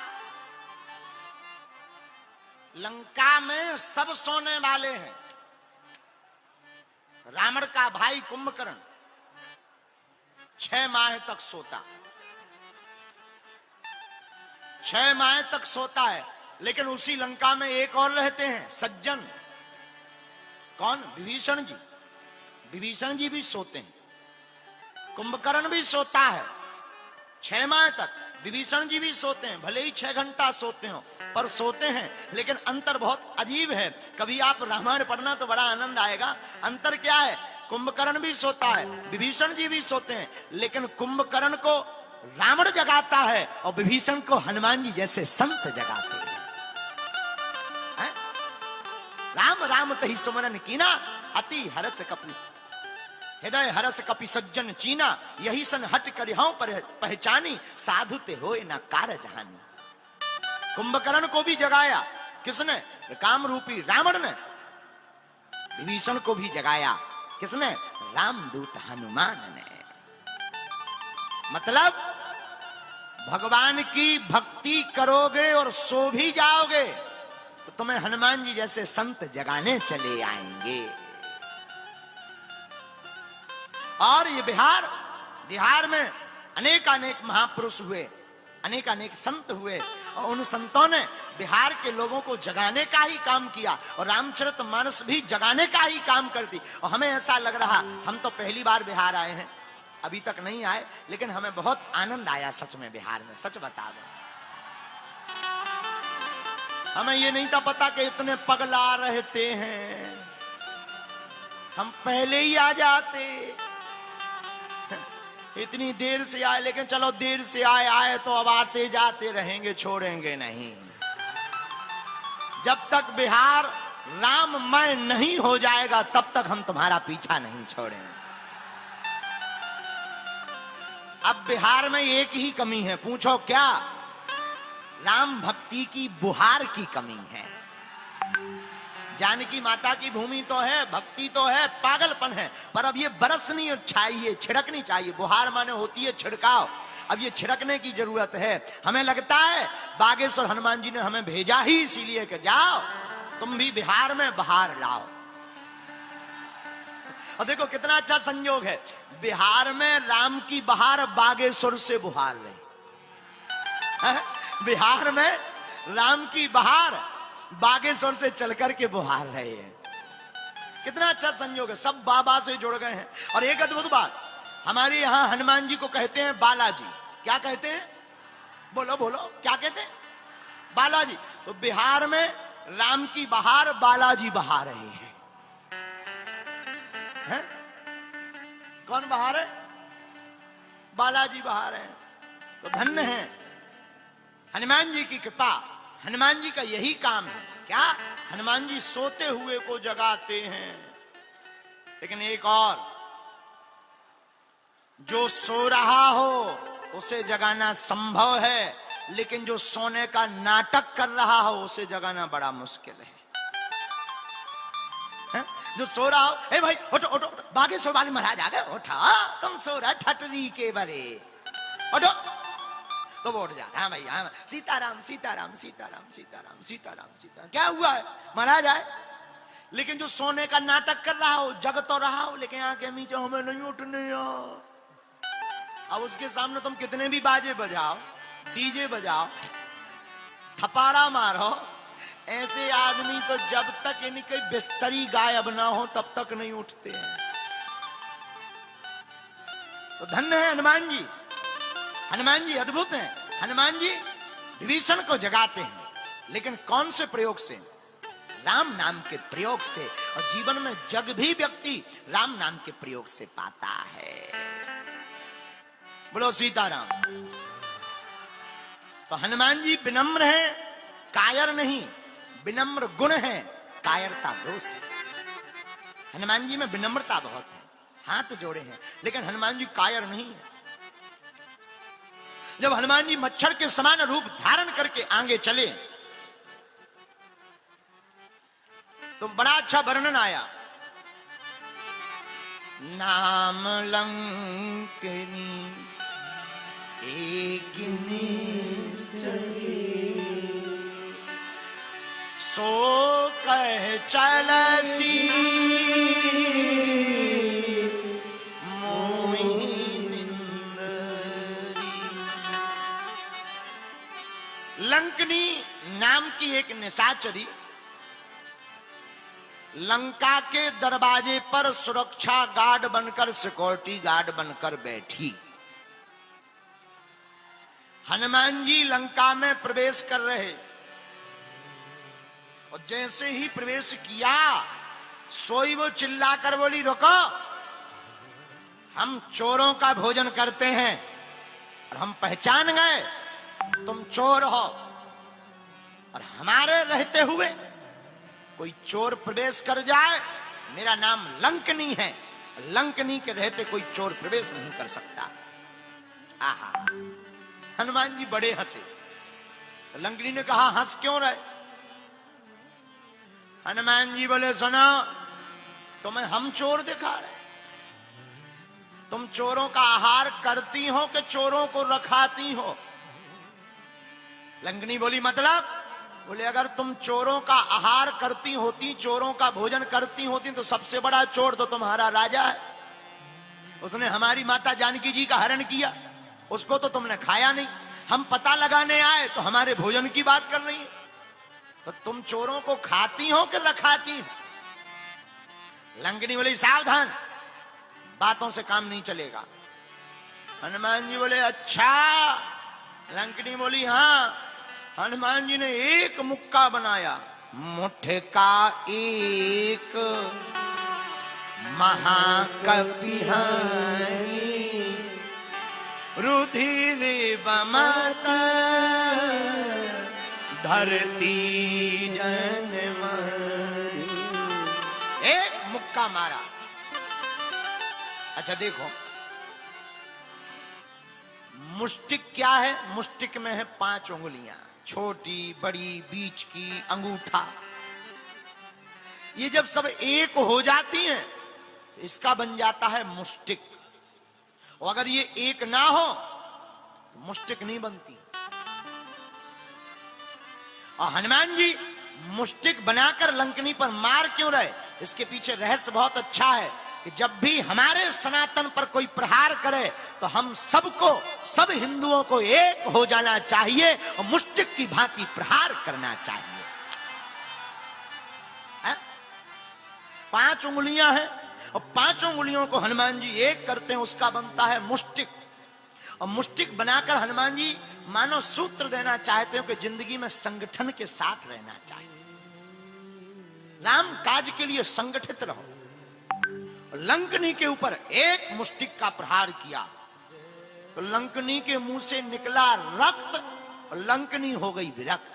लंका में सब सोने वाले हैं। रावण का भाई कुंभकर्ण 6 माह तक सोता, 6 माह तक सोता है। लेकिन उसी लंका में एक और रहते हैं सज्जन। कौन? विभीषण जी। विभीषण जी भी सोते हैं, कुंभकर्ण भी सोता है 6 माह तक। विभीषण जी भी सोते हैं, भले ही 6 घंटा सोते हो पर सोते हैं। लेकिन अंतर बहुत अजीब है। कभी आप रामायण पढ़ना तो बड़ा आनंद आएगा। अंतर क्या है? कुंभकर्ण भी सोता है, विभीषण जी भी सोते हैं, लेकिन कुंभकर्ण को रावण जगाता है और विभीषण को हनुमान जी जैसे संत जगाते हैं। राम राम तहि सुमरन कीना, अति हरस कपि हृदय हरस कपि सज्जन चीना, यही सन हट कर हूं पर पहचानी, साधु ते होए ना कारज हानि। कुंभकर्ण को भी जगाया किसने? काम रूपी रावण ने। विभीषण को भी जगाया किसने? रामदूत हनुमान ने। मतलब भगवान की भक्ति करोगे और सो भी जाओगे तो तुम्हें हनुमान जी जैसे संत जगाने चले आएंगे। और ये बिहार में अनेक महापुरुष हुए, अनेक संत हुए, और उन संतों ने बिहार के लोगों को जगाने का ही काम किया, और रामचरितमानस भी जगाने का ही काम करती। और हमें ऐसा लग रहा, हम तो पहली बार बिहार आए हैं, अभी तक नहीं आए, लेकिन हमें बहुत आनंद आया सच में बिहार में, सच बता दें। हमें ये नहीं था पता कि इतने पगला रहते हैं, हम पहले ही आ जाते। इतनी देर से आए, लेकिन चलो देर से आए तो अब आते जाते रहेंगे, छोड़ेंगे नहीं। जब तक बिहार राममय नहीं हो जाएगा तब तक हम तुम्हारा पीछा नहीं छोड़ेंगे। अब बिहार में एक ही कमी है, पूछो क्या? राम भक्ति की बुहार की कमी है। जानकी माता की भूमि तो है, भक्ति तो है, पागलपन है, पर अब ये बरसनी चाहिए, छिड़कनी चाहिए। बुहार माने होती है छिड़काव, अब ये छिड़कने की जरूरत है। हमें लगता है बागेश्वर हनुमान जी ने हमें भेजा ही इसीलिए कि जाओ तुम भी बिहार में बहार लाओ। और देखो कितना अच्छा संयोग है, बिहार में राम की बहार बागेश्वर से बुहार रही। बिहार में राम की बहार बागेश्वर से चलकर के बुहार रहे हैं। कितना अच्छा संयोग है, सब बाबा से जुड़ गए हैं। और एक अद्भुत बात, हमारे यहां हनुमान जी को कहते हैं बालाजी। क्या कहते हैं? बोलो बोलो, क्या कहते हैं? बालाजी। तो बिहार में राम की बहार बालाजी बहा रहे हैं। कौन बहा रहे? बालाजी बहा रहे हैं। तो धन्य है हनुमान जी की कृपा। हनुमान जी का यही काम है। क्या? हनुमान जी सोते हुए को जगाते हैं। लेकिन एक और, जो सो रहा हो उसे जगाना संभव है, लेकिन जो सोने का नाटक कर रहा हो उसे जगाना बड़ा मुश्किल है। जो सो रहा हो, ए भाई उठो उठो, बागेश्वर वाले महाराज आ गए, उठा, तुम सो रहा ठटरी के बरे, उठो। तो वो उठ जाता, हाँ भाई हाँ, सीताराम सीताराम सीताराम सीताराम सीताराम सीताराम। क्या हुआ है? महाराज आए। लेकिन जो सोने का नाटक कर रहा हो, जग तो रहा हो, लेकिन आंखें नीचे, हमें नहीं उठने। अब उसके सामने तुम कितने भी बाजे बजाओ, डीजे बजाओ, थपाड़ा मारो, ऐसे आदमी तो जब तक इनकी बिस्तरी गायब ना हो तब तक नहीं उठते हैं। तो धन्य है हनुमान जी। हनुमान जी अद्भुत हैं। हनुमान जी विभीषण को जगाते हैं, लेकिन कौन से प्रयोग से? राम नाम के प्रयोग से। और जीवन में जग भी व्यक्ति राम नाम के प्रयोग से पाता है। बोलो सीताराम। तो हनुमान जी विनम्र हैं, कायर नहीं। विनम्र गुण है, कायरता दोष है। हनुमान जी में विनम्रता बहुत है, हाथ जोड़े हैं, लेकिन हनुमान जी कायर नहीं है। जब हनुमान जी मच्छर के समान रूप धारण करके आगे चले तो बड़ा अच्छा वर्णन आया। नाम लंकिनी एक सो कह चलसी लंकनी नाम की एक निशाचरी लंका के दरवाजे पर सुरक्षा गार्ड बनकर, सिक्योरिटी गार्ड बनकर बैठी। हनुमान जी लंका में प्रवेश कर रहे, और जैसे ही प्रवेश किया सोई वो चिल्लाकर बोली, रुको, हम चोरों का भोजन करते हैं और हम पहचान गए तुम चोर हो, और हमारे रहते हुए कोई चोर प्रवेश कर जाए, मेरा नाम लंकनी है, लंकनी के रहते कोई चोर प्रवेश नहीं कर सकता। आहा, हनुमान जी बड़े हंसे। लंकनी ने कहा, हंस क्यों रहे? हनुमान जी बोले, सुनो, तुम्हें हम चोर दिखा रहे? तुम चोरों का आहार करती हो कि चोरों को रखाती हो? लंकनी बोली मतलब? बोले अगर तुम चोरों का आहार करती होती, चोरों का भोजन करती होती, तो सबसे बड़ा चोर तो तुम्हारा राजा है। उसने हमारी माता जानकी जी का हरण किया, उसको तो तुमने खाया नहीं। हम पता लगाने आए तो हमारे भोजन की बात कर रही है। तो तुम चोरों को खाती हो कि रखाती हो? लंकनी बोली सावधान, बातों से काम नहीं चलेगा। हनुमान जी बोले अच्छा। लंकनी बोली हाँ। हनुमान जी ने एक मुक्का बनाया, मुट्ठे का एक महाकपि हरि, रुधिर बमत धरती जनमरी। एक मुक्का मारा। अच्छा देखो, मुष्टिक क्या है? मुष्टिक में है 5 उंगलियां, छोटी बड़ी बीच की, अंगूठा। ये जब सब एक हो जाती हैं, इसका बन जाता है मुष्टिक। और अगर ये एक ना हो तो मुष्टिक नहीं बनती। और हनुमान जी मुष्टिक बनाकर लंकनी पर मार क्यों रहे? इसके पीछे रहस्य बहुत अच्छा है कि जब भी हमारे सनातन पर कोई प्रहार करे तो हम सबको, सब हिंदुओं को एक हो जाना चाहिए और मुष्टिक की भांति प्रहार करना चाहिए। 5 उंगलियां हैं और 5 उंगलियों को हनुमान जी एक करते हैं, उसका बनता है मुष्टिक। और मुष्टिक बनाकर हनुमान जी मानो सूत्र देना चाहते हो कि जिंदगी में संगठन के साथ रहना चाहिए, राम काज के लिए संगठित रहो। लंकनी के ऊपर एक मुष्टिक का प्रहार किया तो लंकनी के मुंह से निकला रक्त और लंकनी हो गई विरक्त।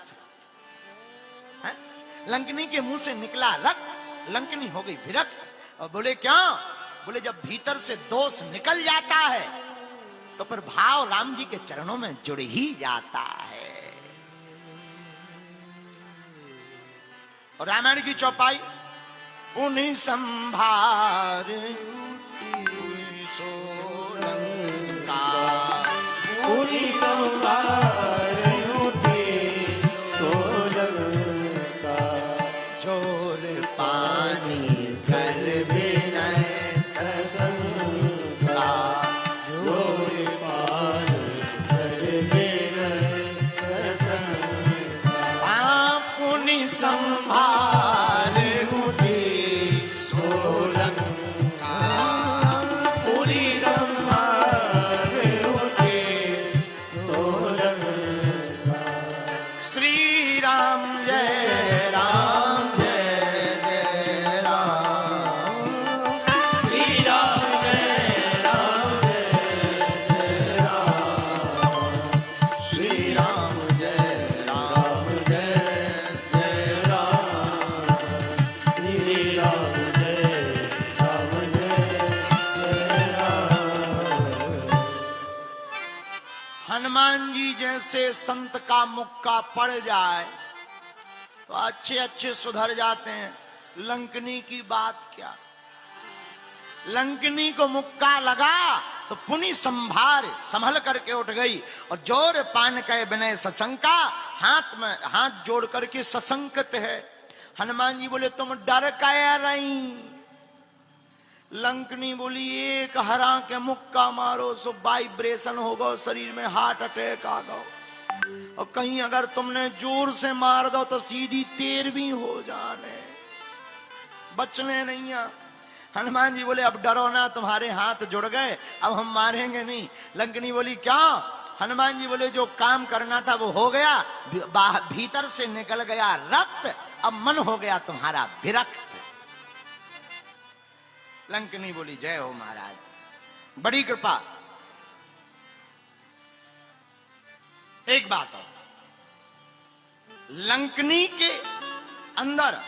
लंकनी के मुंह से निकला रक्त, लंकनी हो गई विरक्त। और बोले क्या? बोले जब भीतर से दोष निकल जाता है तो फिर भाव राम जी के चरणों में जुड़ ही जाता है। और रामायण की चौपाई, उन्हीं संभार सोलंका,
उन्हीं संभार उठी सोलंका,
जोर पानी कर विनय ससंका,
जोर पानी कर विनय ससंका,
उन्हीं संभार से संत का मुक्का पड़ जाए तो अच्छे अच्छे सुधर जाते हैं। लंकनी की बात क्या? लंकनी को मुक्का लगा तो पुनि संभार संभल करके उठ गई और जोर पान के विनय सशंका, हाथ में हाथ जोड़ करके सशंकत है। हनुमान जी बोले तुम डर क्या रही? लंकनी बोली एक हरा के मुक्का मारो सो वाइब्रेशन होगा, शरीर में हार्ट अटैक आ गो, और कहीं अगर तुमने जोर से मार दो तो सीधी 13वीं हो जाने, बचने नहीं है। हनुमान जी बोले अब डरो ना, तुम्हारे हाथ जुड़ गए, अब हम मारेंगे नहीं। लंकनी बोली क्या? हनुमान जी बोले जो काम करना था वो हो गया, भीतर से निकल गया रक्त, अब मन हो गया तुम्हारा विरक्त। लंकनी बोली जय हो महाराज, बड़ी कृपा। एक बात और, लंकनी के अंदर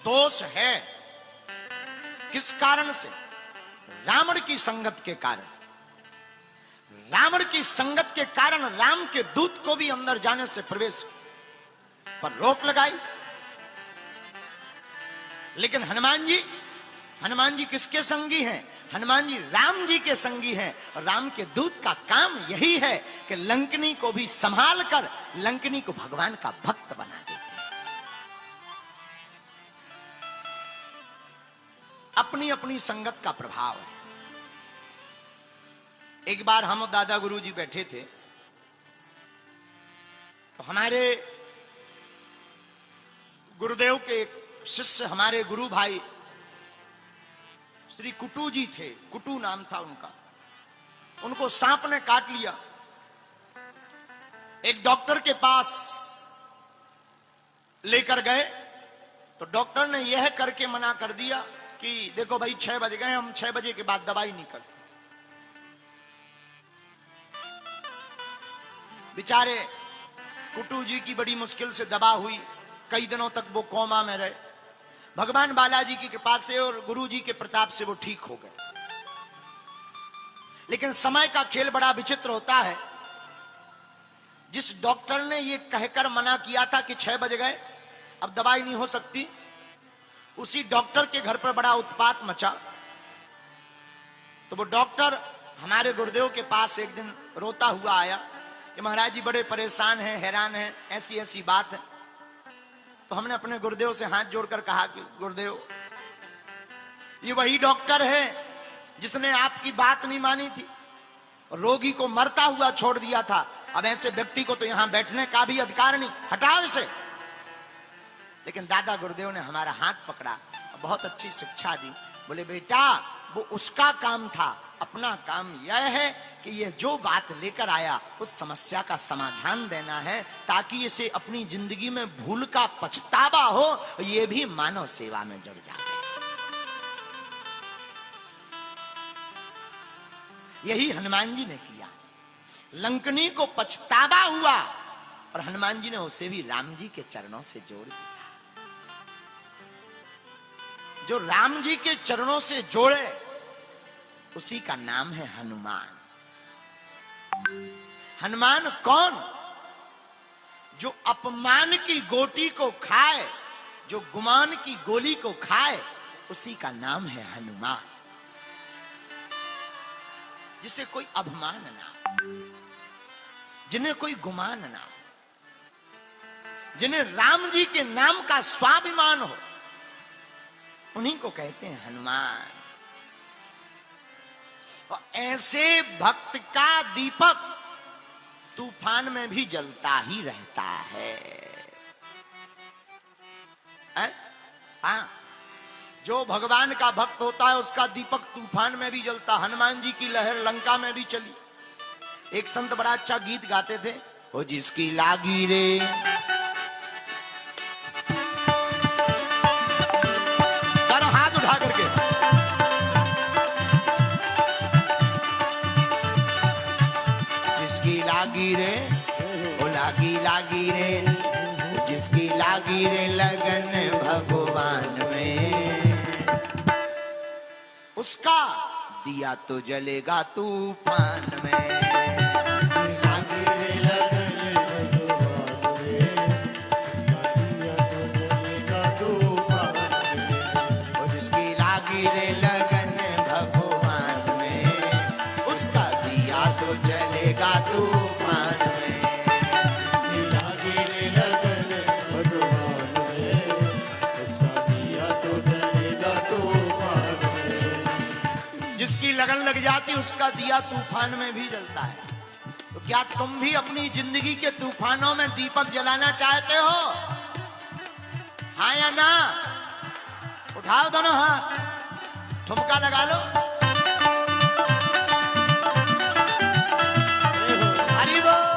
दोष है, किस कारण से? रावण की संगत के कारण। रावण की संगत के कारण राम के दूत को भी अंदर जाने से प्रवेश पर रोक लगाई। लेकिन हनुमान जी किसके संगी हैं? हनुमान जी राम जी के संगी हैं और राम के दूत का काम यही है कि लंकनी को भी संभाल कर लंकनी को भगवान का भक्त बना देते हैं। अपनी अपनी संगत का प्रभाव है। एक बार हम दादा गुरु जी बैठे थे तो हमारे गुरुदेव के एक शिष्य हमारे गुरु भाई श्री कुटू जी थे, कुटू नाम था उनका। उनको सांप ने काट लिया। एक डॉक्टर के पास लेकर गए तो डॉक्टर ने यह करके मना कर दिया कि देखो भाई 6 बज गए, हम 6 बजे के बाद दवाई नहीं करते। बेचारे कुटू जी की बड़ी मुश्किल से दवा हुई, कई दिनों तक वो कोमा में रहे। भगवान बालाजी की कृपा से और गुरु जी के प्रताप से वो ठीक हो गए। लेकिन समय का खेल बड़ा विचित्र होता है। जिस डॉक्टर ने ये कहकर मना किया था कि 6 बज गए अब दवाई नहीं हो सकती, उसी डॉक्टर के घर पर बड़ा उत्पात मचा। तो वो डॉक्टर हमारे गुरुदेव के पास एक दिन रोता हुआ आया कि महाराज जी बड़े परेशान हैं, हैरान हैं, ऐसी ऐसी बात है। तो हमने अपने गुरुदेव से हाथ जोड़कर कहा कि गुरुदेव, ये वही डॉक्टर है जिसने आपकी बात नहीं मानी थी, रोगी को मरता हुआ छोड़ दिया था। अब ऐसे व्यक्ति को तो यहां बैठने का भी अधिकार नहीं, हटाओ इसे। लेकिन दादा गुरुदेव ने हमारा हाथ पकड़ा, बहुत अच्छी शिक्षा दी। बोले बेटा, वो उसका काम था, अपना काम यह है कि ये जो बात लेकर आया उस समस्या का समाधान देना है, ताकि इसे अपनी जिंदगी में भूल का पछतावा हो, ये भी मानव सेवा में जुड़ जाए। यही हनुमान जी ने किया। लंकनी को पछतावा हुआ और हनुमान जी ने उसे भी राम जी के चरणों से जोड़ दिया। जो राम जी के चरणों से जोड़े उसी का नाम है हनुमान। हनुमान कौन? जो अपमान की गोटी को खाए, जो गुमान की गोली को खाए, उसी का नाम है हनुमान। जिसे कोई अभिमान ना हो, जिन्हें कोई गुमान ना हो, जिन्हें राम जी के नाम का स्वाभिमान हो, उन्हीं को कहते हैं हनुमान। और ऐसे भक्त का दीपक तूफान में भी जलता ही रहता है। हाँ, जो भगवान का भक्त होता है उसका दीपक तूफान में भी जलता। हनुमान जी की लहर लंका में भी चली। एक संत बड़ा अच्छा गीत गाते थे, ओ जिसकी लागी रे, करो हाथ उठा करके, जिसकी लागी रे, ओ लागी लागी रे, जिसकी लागी रे लगन भगवान में, उसका दिया तो जलेगा तूफान में। लगन लग जाती उसका दिया तूफान में भी जलता है। तो क्या तुम भी अपनी जिंदगी के तूफानों में दीपक जलाना चाहते हो? हाँ या ना? उठाओ दोनों हाथ, ठुमका लगा लो। हरि बोल।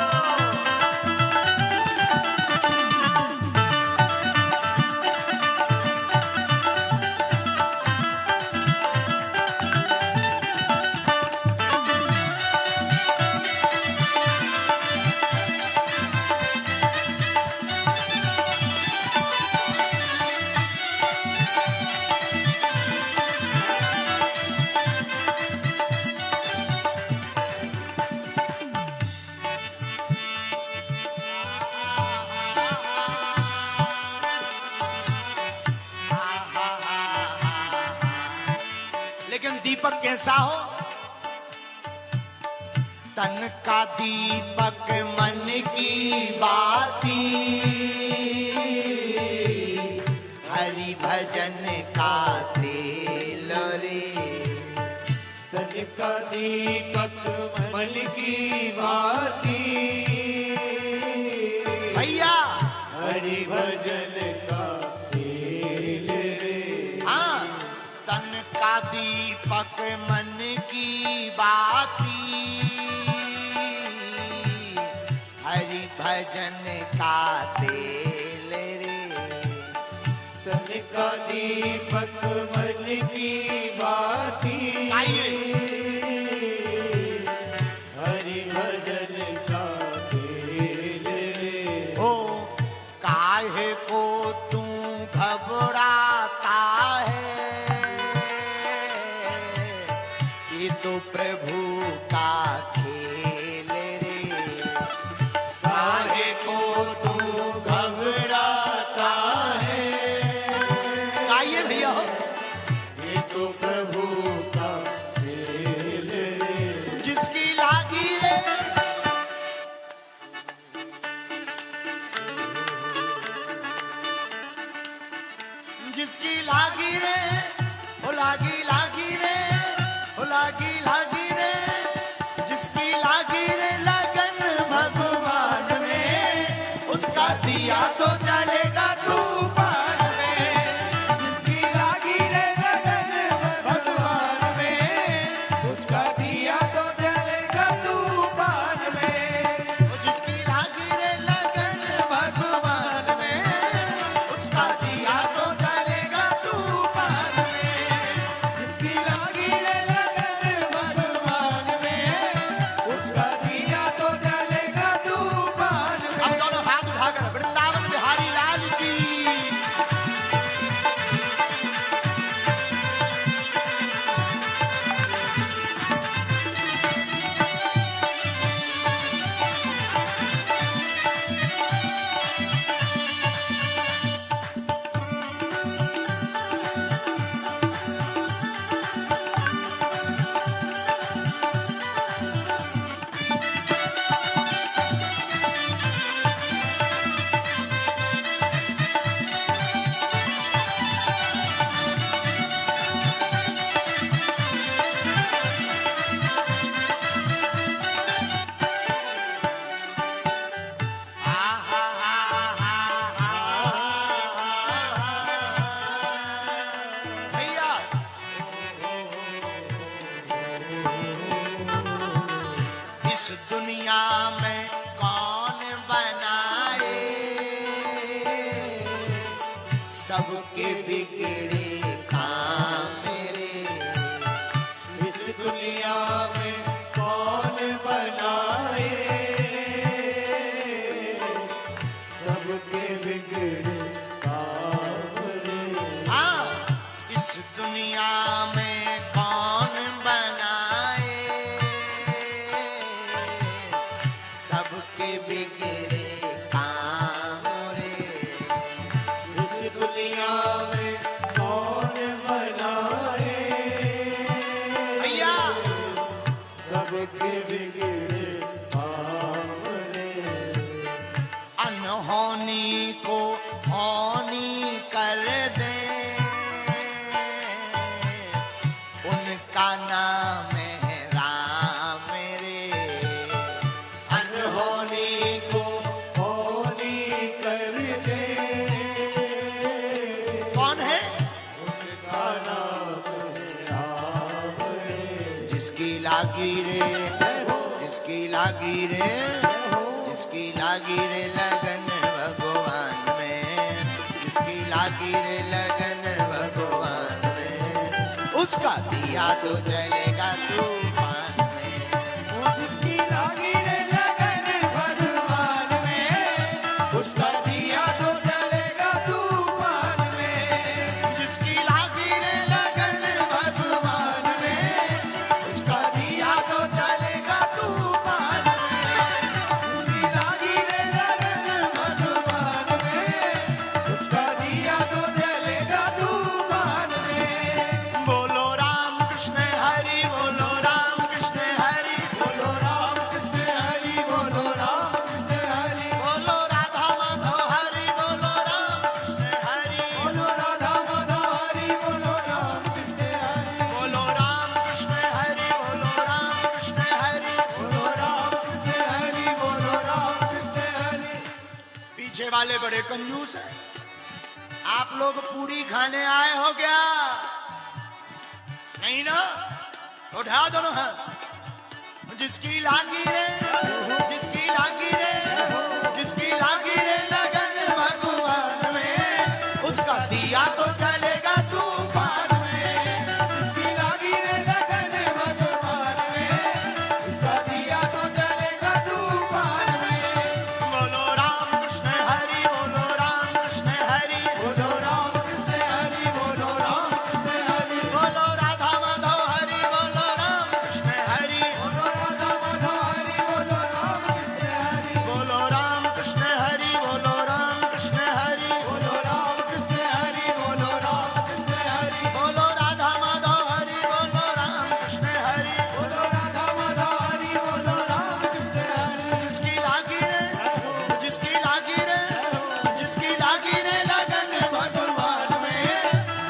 दीपक कैसा हो? तन का दीपक मन की बाती, हरि भजन का तेल रे।
तन का दीपक मन की बाती,
भैया
हरि भजन का तेल रे।
हाँ, तन का दीपक मन की बाती, हरि भजन का तेल रे।
तन का दीपक मन की बाती, हरि भजन का तेल रे।
ओ काहे को तू घबराता है, ये तो प्रभु का खेल रे।
काहे को तू घबराता है,
गाइए भैया हो।
ये तो प्रभु का खेल रे।
जिसकी लागी रे, जिसकी लागी रे, ओ लागी लागी रे, ओ लागी लागी रे, जिसकी लागी रे लगन भगवान में, उसका दिया तो जलेगा तूफान में।
जिसकी लागी रे लगन भगवान में, उसका दिया तो जलेगा तूफान में।
जिसकी लागी रे लगन भगवान में, उसका दिया तो जलेगा तूफान में।
जिसकी लागी रे लगन भगवान में, उसका दिया तो जलेगा तूफान में।
अब दोनों हाथ उठाकर वृंदावन बिहारी लाल की। भैया इस दुनिया में कौन बनाए, सबके बिगड़े काम मेरे।
इस दुनिया में कौन बनाए, सबके बिगड़े काम रे।
हाँ, इस दुनिया में कौन बनाए, सबके बिगड़े काम रे।
इस दुनिया में कौन बनाए,
भैया
सबके बिगड़े काम रे।
अनहोनी को होनी कर दे, उनका नाम है राम रे।
अनहोनी को होनी कर दे,
कौन है?
उसका नाम है राम रे।
जिसकी लागी रे, जिसकी लागी रे, जिसकी लागी रे लगन भगवान में, जिसकी लागी रे लगन भगवान में, उसका दिया तो जलेगा तूफान में।
जिसकी लागी रे लगन भगवान में, उसका दिया तो जलेगा तूफान में।
जिसकी लागी रे लगन भगवान में, उसका दिया तो जलेगा तूफान में।
जिसकी लागी रे लगन भगवान में, उसका दिया तो जलेगा तूफान में।
बोलो राम कृष्ण वाले बड़े कंजूस हैं। आप लोग पूरी खाने आए हो क्या? नहीं ना? उठा दोनों हाथ। जिसकी लागी रे, जिसकी लागी रे, जिसकी लागी रे लगन भगवान में, उसका दिया तो जलेगा तूफान में। जिसकी लागी रे लगन भगवान में, उसका दिया तो जलेगा तूफान में। बोलो राम कृष्ण हरि, बोलो राम कृष्ण हरि, बोलो राम कृष्ण हरि, बोलो राम कृष्ण हरि, बोलो राधा माधव हरि, बोलो राम कृष्ण हरि, बोलो राधा माधव हरि, बोलो राम कृष्ण हरि, बोलो राम कृष्ण हरि, बोलो राम कृष्ण हरि, बोलो राम कृष्ण हरि, बोलो राम कृष्ण हरि, बोलो राधा माधव हरि, बोलो राम कृष्ण हरि, बोलो राधा माधव हरि, बोलो राम कृष्ण हरि। जिसकी लागी रे, जिसकी लागी रे, जिसकी लागी रे लगन भगवान में,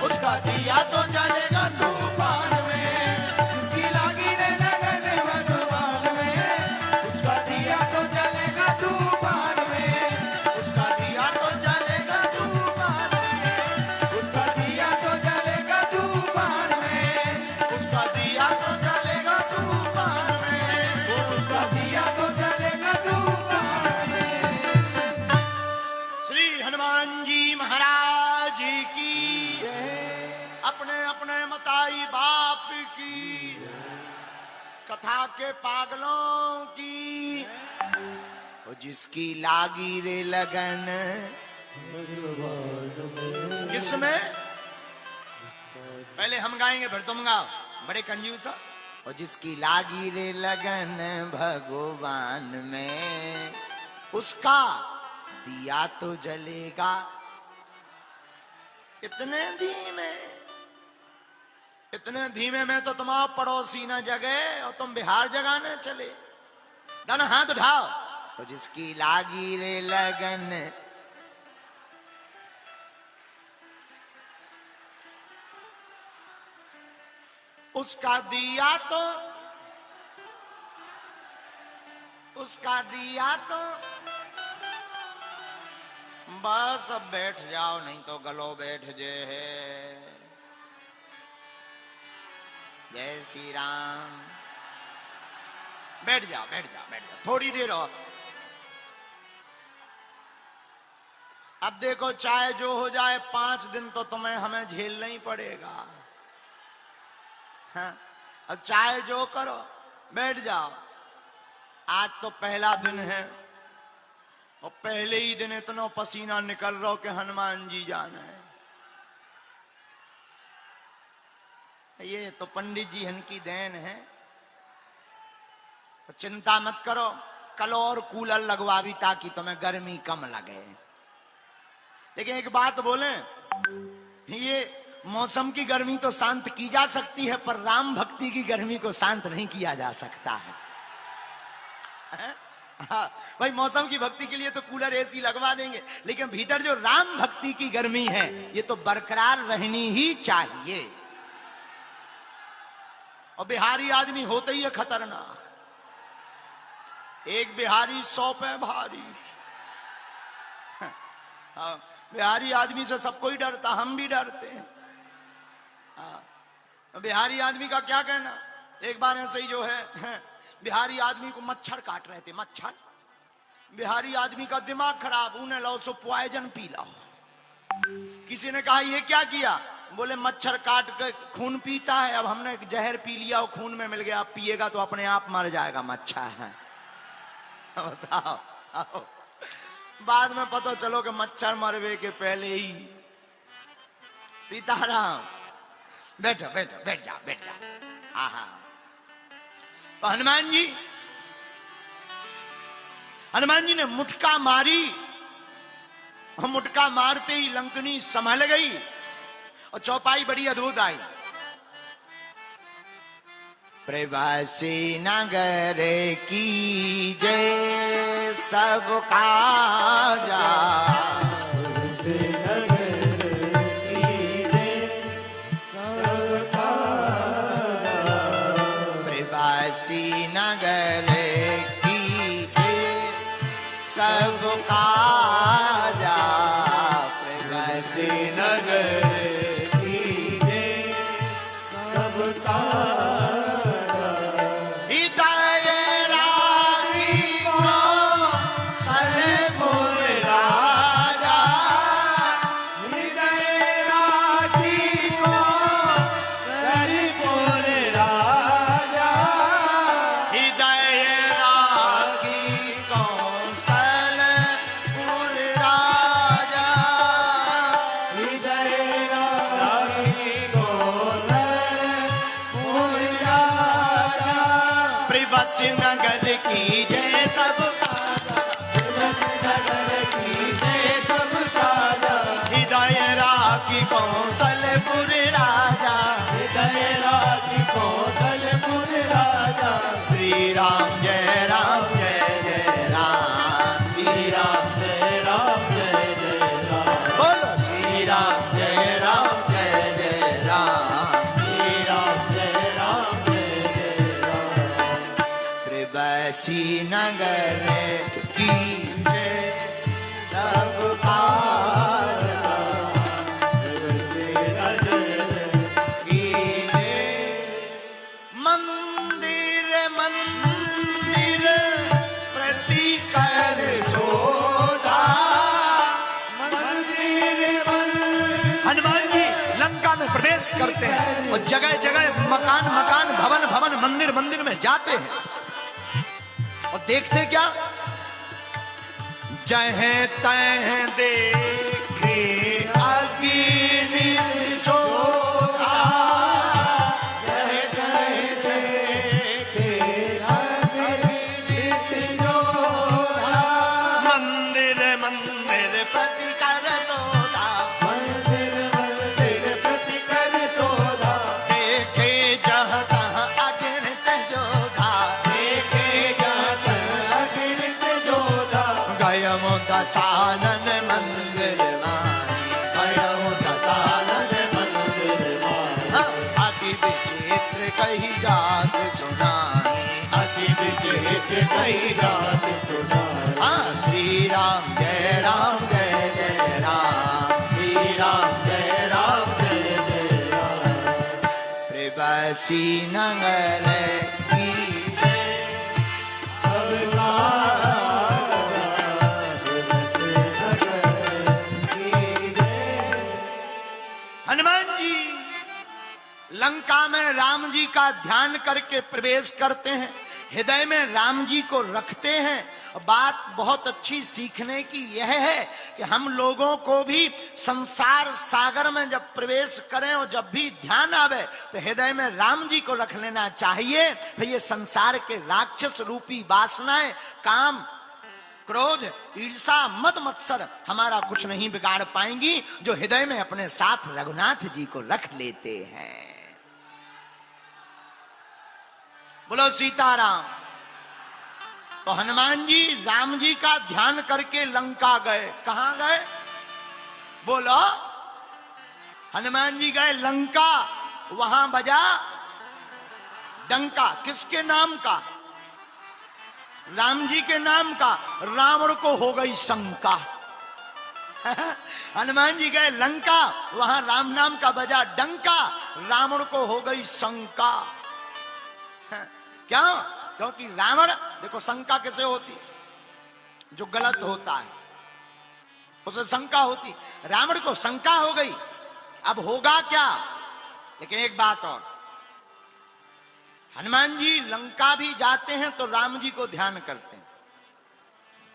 उसका दिया तो जलेगा तूफान में। जिसकी लागी रे लगन भगवान में, उसका दिया तो जलेगा तूफान में, उसका दिया तो जलेगा तूफान में, उसका दिया तो जलेगा तूफान में, उसका दिया तो जलेगा तूफान में, उसका दिया तो जलेगा तूफान में। श्री हनुमान जी महाराज की, अपने अपने मताई बाप की, कथा के पागलों की। और जिसकी लागी रे लगन किसमें? पहले हम गाएंगे फिर तुम गाओ, बड़े कंजूस हो। और जिसकी लागी रे लगन भगवान में, उसका दिया तो जलेगा। इतने धीमे में तो तुम्हारा पड़ोसी न जगे और तुम बिहार जगाने चले। दोनों हाथ उठाओ। और जिसकी लागी रे लगन, उसका दिया तो, उसका दिया तो। बस अब बैठ जाओ, नहीं तो गलो बैठ जे है। जय श्री राम। बैठ जाओ, बैठ जाओ, बैठ जाओ, थोड़ी देर और। अब देखो, चाहे जो हो जाए 5 दिन तो तुम्हें हमें झेलना ही पड़ेगा। हाँ? अब चाहे जो करो, बैठ जाओ। आज तो पहला दिन है और पहले ही दिन इतना पसीना निकल रहा हो कि हनुमान जी जाना है। ये तो पंडित जी इनकी देन है। तो चिंता मत करो, कल और कूलर लगवा भी ताकि तुम्हें गर्मी कम लगे। लेकिन एक बात बोले, ये मौसम की गर्मी तो शांत की जा सकती है, पर राम भक्ति की गर्मी को शांत नहीं किया जा सकता है। हाँ, भाई मौसम की भक्ति के लिए तो कूलर एसी लगवा देंगे, लेकिन भीतर जो राम भक्ति की गर्मी है ये तो बरकरार रहनी ही चाहिए। और बिहारी आदमी होते ही है खतरनाक। एक बिहारी 100 पे भारी। हाँ, बिहारी आदमी से सबको ही डरता, हम भी डरते हैं। बिहारी आदमी का क्या कहना। एक बार ऐसे ही जो है, बिहारी आदमी को मच्छर काट रहे थे, मच्छर। बिहारी आदमी का दिमाग खराब, उन्हें लो सो पॉइजन पी लो। किसी ने कहा ये क्या किया? बोले मच्छर काट के खून पीता है, अब हमने जहर पी लिया और खून में मिल गया, अब पिएगा तो अपने आप मर जाएगा मच्छर। बताओ, आओ। बाद में पता चलो कि मच्छर मरवे के पहले ही। सीताराम। बैठो बैठो, बैठ जाओ, बैठ जाओ। आहा। तो हनुमान जी ने मुटका मारी और मुटका मारते ही लंकनी संभल गई और चौपाई बड़ी अद्भुत आई। प्रवासी नगर की जय सबका जा, प्रवासी नगर की जय सबका जा। की जय सब हृदय राखी कौशलपुर राजा श्री राम जय राम जय जय राम श्री राम बोलो श्री राम जय राम जय जय राम कृपसी नगर की जय सब मंदिर मंदिर प्रति कर सोधा हनुमान जी लंका में प्रवेश करते हैं और जगह जगह मकान मकान भवन भवन मंदिर मंदिर में जाते हैं और देखते क्या जहे तह देखे अग्नि ज्योता मंदिर मंदिर प्रति कर सोधा देखे जह तह अगणित जोधा गयम दसानन मंदिर अति विचित्र कही जात सुनाई हाँ श्री राम जय जय राम श्री राम जय जय राम प्रवासी नगर की हनुमान जी लंका में राम जी का ध्यान करके प्रवेश करते हैं, हृदय में राम जी को रखते हैं। बात बहुत अच्छी सीखने की यह है कि हम लोगों को भी संसार सागर में जब प्रवेश करें और जब भी ध्यान आवे तो हृदय में राम जी को रख लेना चाहिए। फिर ये संसार के राक्षस रूपी वासनाएं, काम, क्रोध, ईर्षा, मद मत्सर हमारा कुछ नहीं बिगाड़ पाएंगी, जो हृदय में अपने साथ रघुनाथ जी को रख लेते हैं। बोलो सीताराम। तो हनुमान जी राम जी का ध्यान करके लंका गए। कहां गए? बोलो। हनुमान जी गए लंका, वहां बजा डंका। किसके नाम का? राम जी के नाम का। रावण को हो गई शंका। हनुमान जी गए लंका, वहां राम नाम का बजा डंका, रावण को हो गई शंका। क्यों? क्योंकि रावण, देखो शंका कैसे होती, जो गलत होता है उसे शंका होती। रावण को शंका हो गई, अब होगा क्या। लेकिन एक बात और, हनुमान जी लंका भी जाते हैं तो राम जी को ध्यान करते हैं,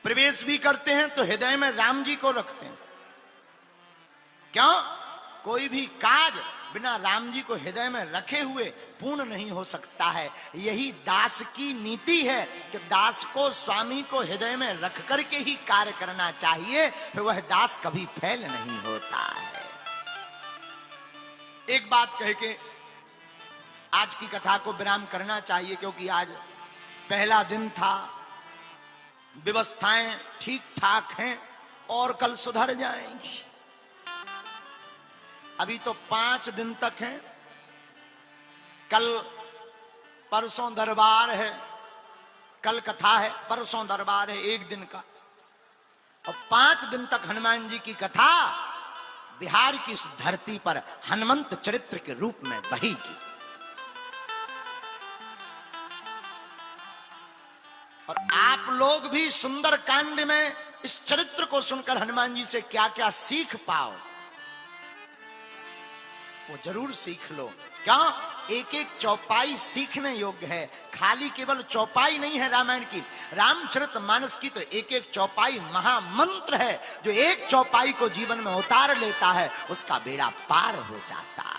प्रवेश भी करते हैं तो हृदय में राम जी को रखते हैं। क्यों? कोई भी काज बिना राम जी को हृदय में रखे हुए पूर्ण नहीं हो सकता है। यही दास की नीति है कि दास को स्वामी को हृदय में रख करके ही कार्य करना चाहिए, फिर वह दास कभी फेल नहीं होता है। एक बात कह के आज की कथा को विराम करना चाहिए, क्योंकि आज पहला दिन था, व्यवस्थाएं ठीक ठाक हैं और कल सुधर जाएंगी। अभी तो 5 दिन तक है, कल परसों दरबार है, कल कथा है, परसों दरबार है, 1 दिन का, और 5 दिन तक हनुमान जी की कथा बिहार की इस धरती पर हनुमंत चरित्र के रूप में बहेगी। और आप लोग भी सुंदर कांड में इस चरित्र को सुनकर हनुमान जी से क्या क्या सीख पाओ, वो जरूर सीख लो। क्या? एक एक चौपाई सीखने योग्य है। खाली केवल चौपाई नहीं है रामायण की, रामचरितमानस की तो एक एक चौपाई महामंत्र है। जो एक चौपाई को जीवन में उतार लेता है उसका बेड़ा पार हो जाता है।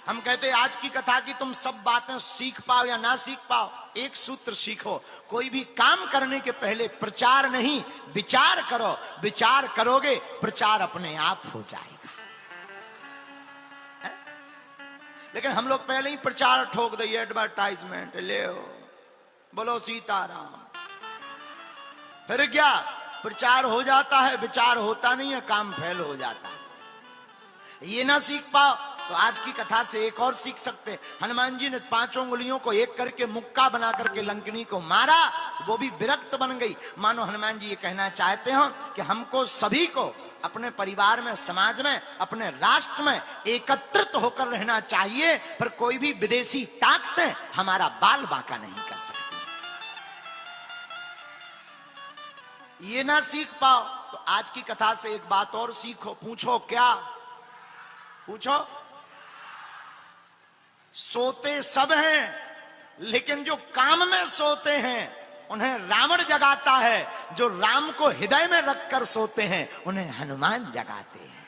हम कहते हैं आज की कथा की तुम सब बातें सीख पाओ या ना सीख पाओ, एक सूत्र सीखो, कोई भी काम करने के पहले प्रचार नहीं विचार करो, विचार करोगे प्रचार अपने आप हो जाएगा। है? लेकिन हम लोग पहले ही प्रचार ठोक दिए, एडवर्टाइजमेंट ले बोलो सीताराम, फिर क्या प्रचार हो जाता है, विचार होता नहीं है, काम फेल हो जाता है। ये ना सीख पाओ तो आज की कथा से एक और सीख सकते। हनुमान जी ने 5 उंगलियों को एक करके मुक्का बना करके लंकनी को मारा, वो भी विरक्त बन गई। मानो हनुमान जी ये कहना चाहते हो कि हमको सभी को अपने परिवार में, समाज में, अपने राष्ट्र में एकत्रित होकर रहना चाहिए, पर कोई भी विदेशी ताकतें हमारा बाल बांका नहीं कर सकती। ये ना सीख पाओ तो आज की कथा से एक बात और सीखो। पूछो क्या? पूछो। सोते सब हैं, लेकिन जो काम में सोते हैं उन्हें रावण जगाता है, जो राम को हृदय में रखकर सोते हैं उन्हें हनुमान जगाते हैं।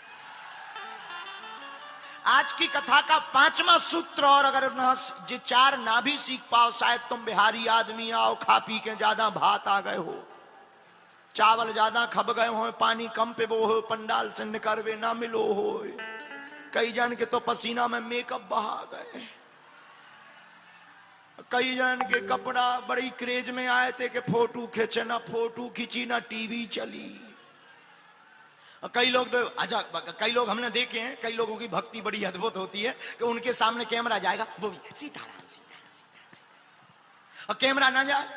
आज की कथा का 5वां सूत्र, और अगर ये 4 ना भी सीख पाओ, शायद तुम बिहारी आदमी आओ, खा पी के ज्यादा भात आ गए हो, चावल ज्यादा खब गए हो, पानी कम पे वो हो, पंडाल से निकलवे ना मिलो हो, कई जन के तो पसीना में मेकअप बहा गए, कई जन के कपड़ा बड़ी क्रेज में आए थे कि फोटो खींचे, ना फोटो खींची ना टीवी चली। कई लोग तो अच्छा, कई लोग हमने देखे हैं, कई लोगों की भक्ति बड़ी अद्भुत होती है कि उनके सामने कैमरा जाएगा वो भी सीताराम सीताराम सीताराम, और कैमरा ना जाए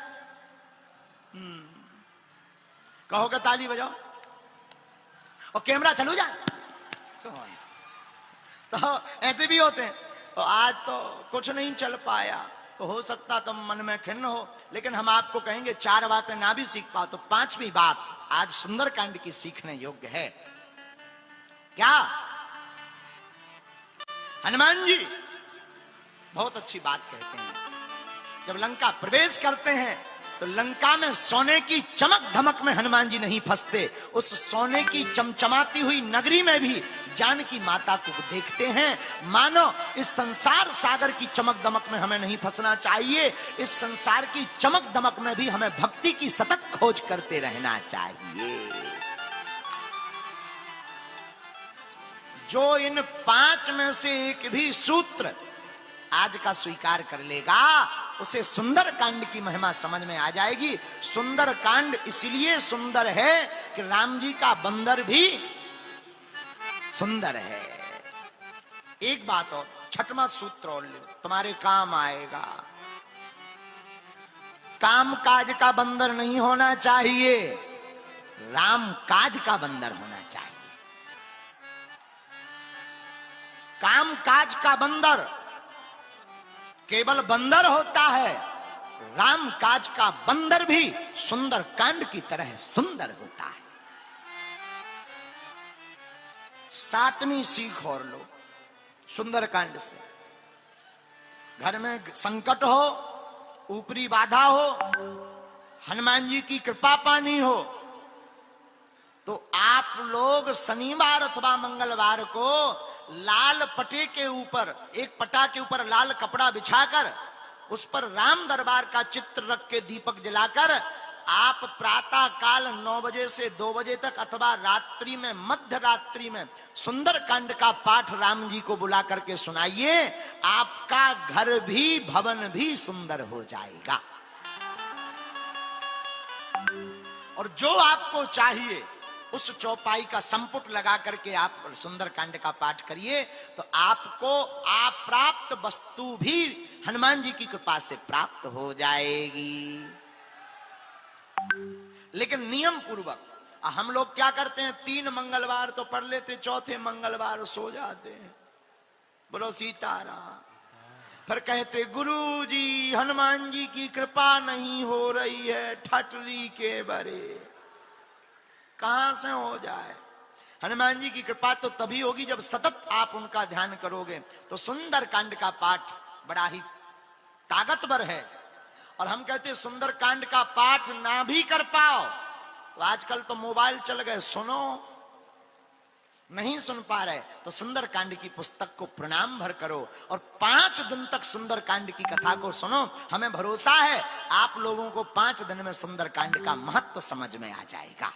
कहोगे ताली बजाओ, और कैमरा चलो जाए, तो ऐसे भी होते हैं। तो आज तो कुछ नहीं चल पाया, तो हो सकता तुम मन में खिन्न हो, लेकिन हम आपको कहेंगे 4 बातें ना भी सीख पाओ तो 5वीं बात आज सुंदरकांड की सीखने योग्य है। क्या? हनुमान जी बहुत अच्छी बात कहते हैं। जब लंका प्रवेश करते हैं तो लंका में सोने की चमक धमक में हनुमान जी नहीं फंसते, उस सोने की चमचमाती हुई नगरी में भी जानकी माता को देखते हैं। मानो इस संसार सागर की चमक दमक में हमें नहीं फंसना चाहिए, इस संसार की चमक दमक में भी हमें भक्ति की सतत खोज करते रहना चाहिए। जो इन 5 में से एक भी सूत्र आज का स्वीकार कर लेगा उसे सुंदरकांड की महिमा समझ में आ जाएगी। सुंदरकांड इसलिए सुंदर है कि राम जी का बंदर भी सुंदर है। एक बात और, 6वां सूत्र और ले, तुम्हारे काम आएगा। काम काज का बंदर नहीं होना चाहिए, राम काज का बंदर होना चाहिए। काम काज का बंदर केवल बंदर होता है, राम काज का बंदर भी सुंदर कांड की तरह सुंदर होता है। 7वीं सीख और लो सुंदर कांड से। घर में संकट हो, ऊपरी बाधा हो, हनुमान जी की कृपा पानी हो, तो आप लोग शनिवार अथवा मंगलवार को लाल पटे के ऊपर, एक पटा के ऊपर लाल कपड़ा बिछाकर उस पर राम दरबार का चित्र रख के दीपक जलाकर आप प्रातः काल 9 बजे से 2 बजे तक अथवा रात्रि में, मध्य रात्रि में सुंदरकांड का पाठ राम जी को बुला करके सुनाइए। आपका घर भी, भवन भी सुंदर हो जाएगा। और जो आपको चाहिए उस चौपाई का संपुट लगा करके आप सुंदरकांड का पाठ करिए, तो आपको अप्राप्त वस्तु भी हनुमान जी की कृपा से प्राप्त हो जाएगी। लेकिन नियम पूर्वक। हम लोग क्या करते हैं, 3 मंगलवार तो पढ़ लेते, 4थे मंगलवार सो जाते हैं। बोलो सीताराम। फिर कहते गुरु जी हनुमान जी की कृपा नहीं हो रही है, ठटरी के बरे। कहां से हो जाए? हनुमान जी की कृपा तो तभी होगी जब सतत आप उनका ध्यान करोगे। तो सुंदर कांड का पाठ बड़ा ही ताकतवर है। और हम कहते हैं सुंदर कांड का पाठ ना भी कर पाओ तो आजकल तो मोबाइल चल गए, सुनो। नहीं सुन पा रहे तो सुंदर कांड की पुस्तक को प्रणाम भर करो और 5 दिन तक सुंदर कांड की कथा को सुनो। हमें भरोसा है आप लोगों को 5 दिन में सुंदर कांड का महत्व समझ में आ जाएगा।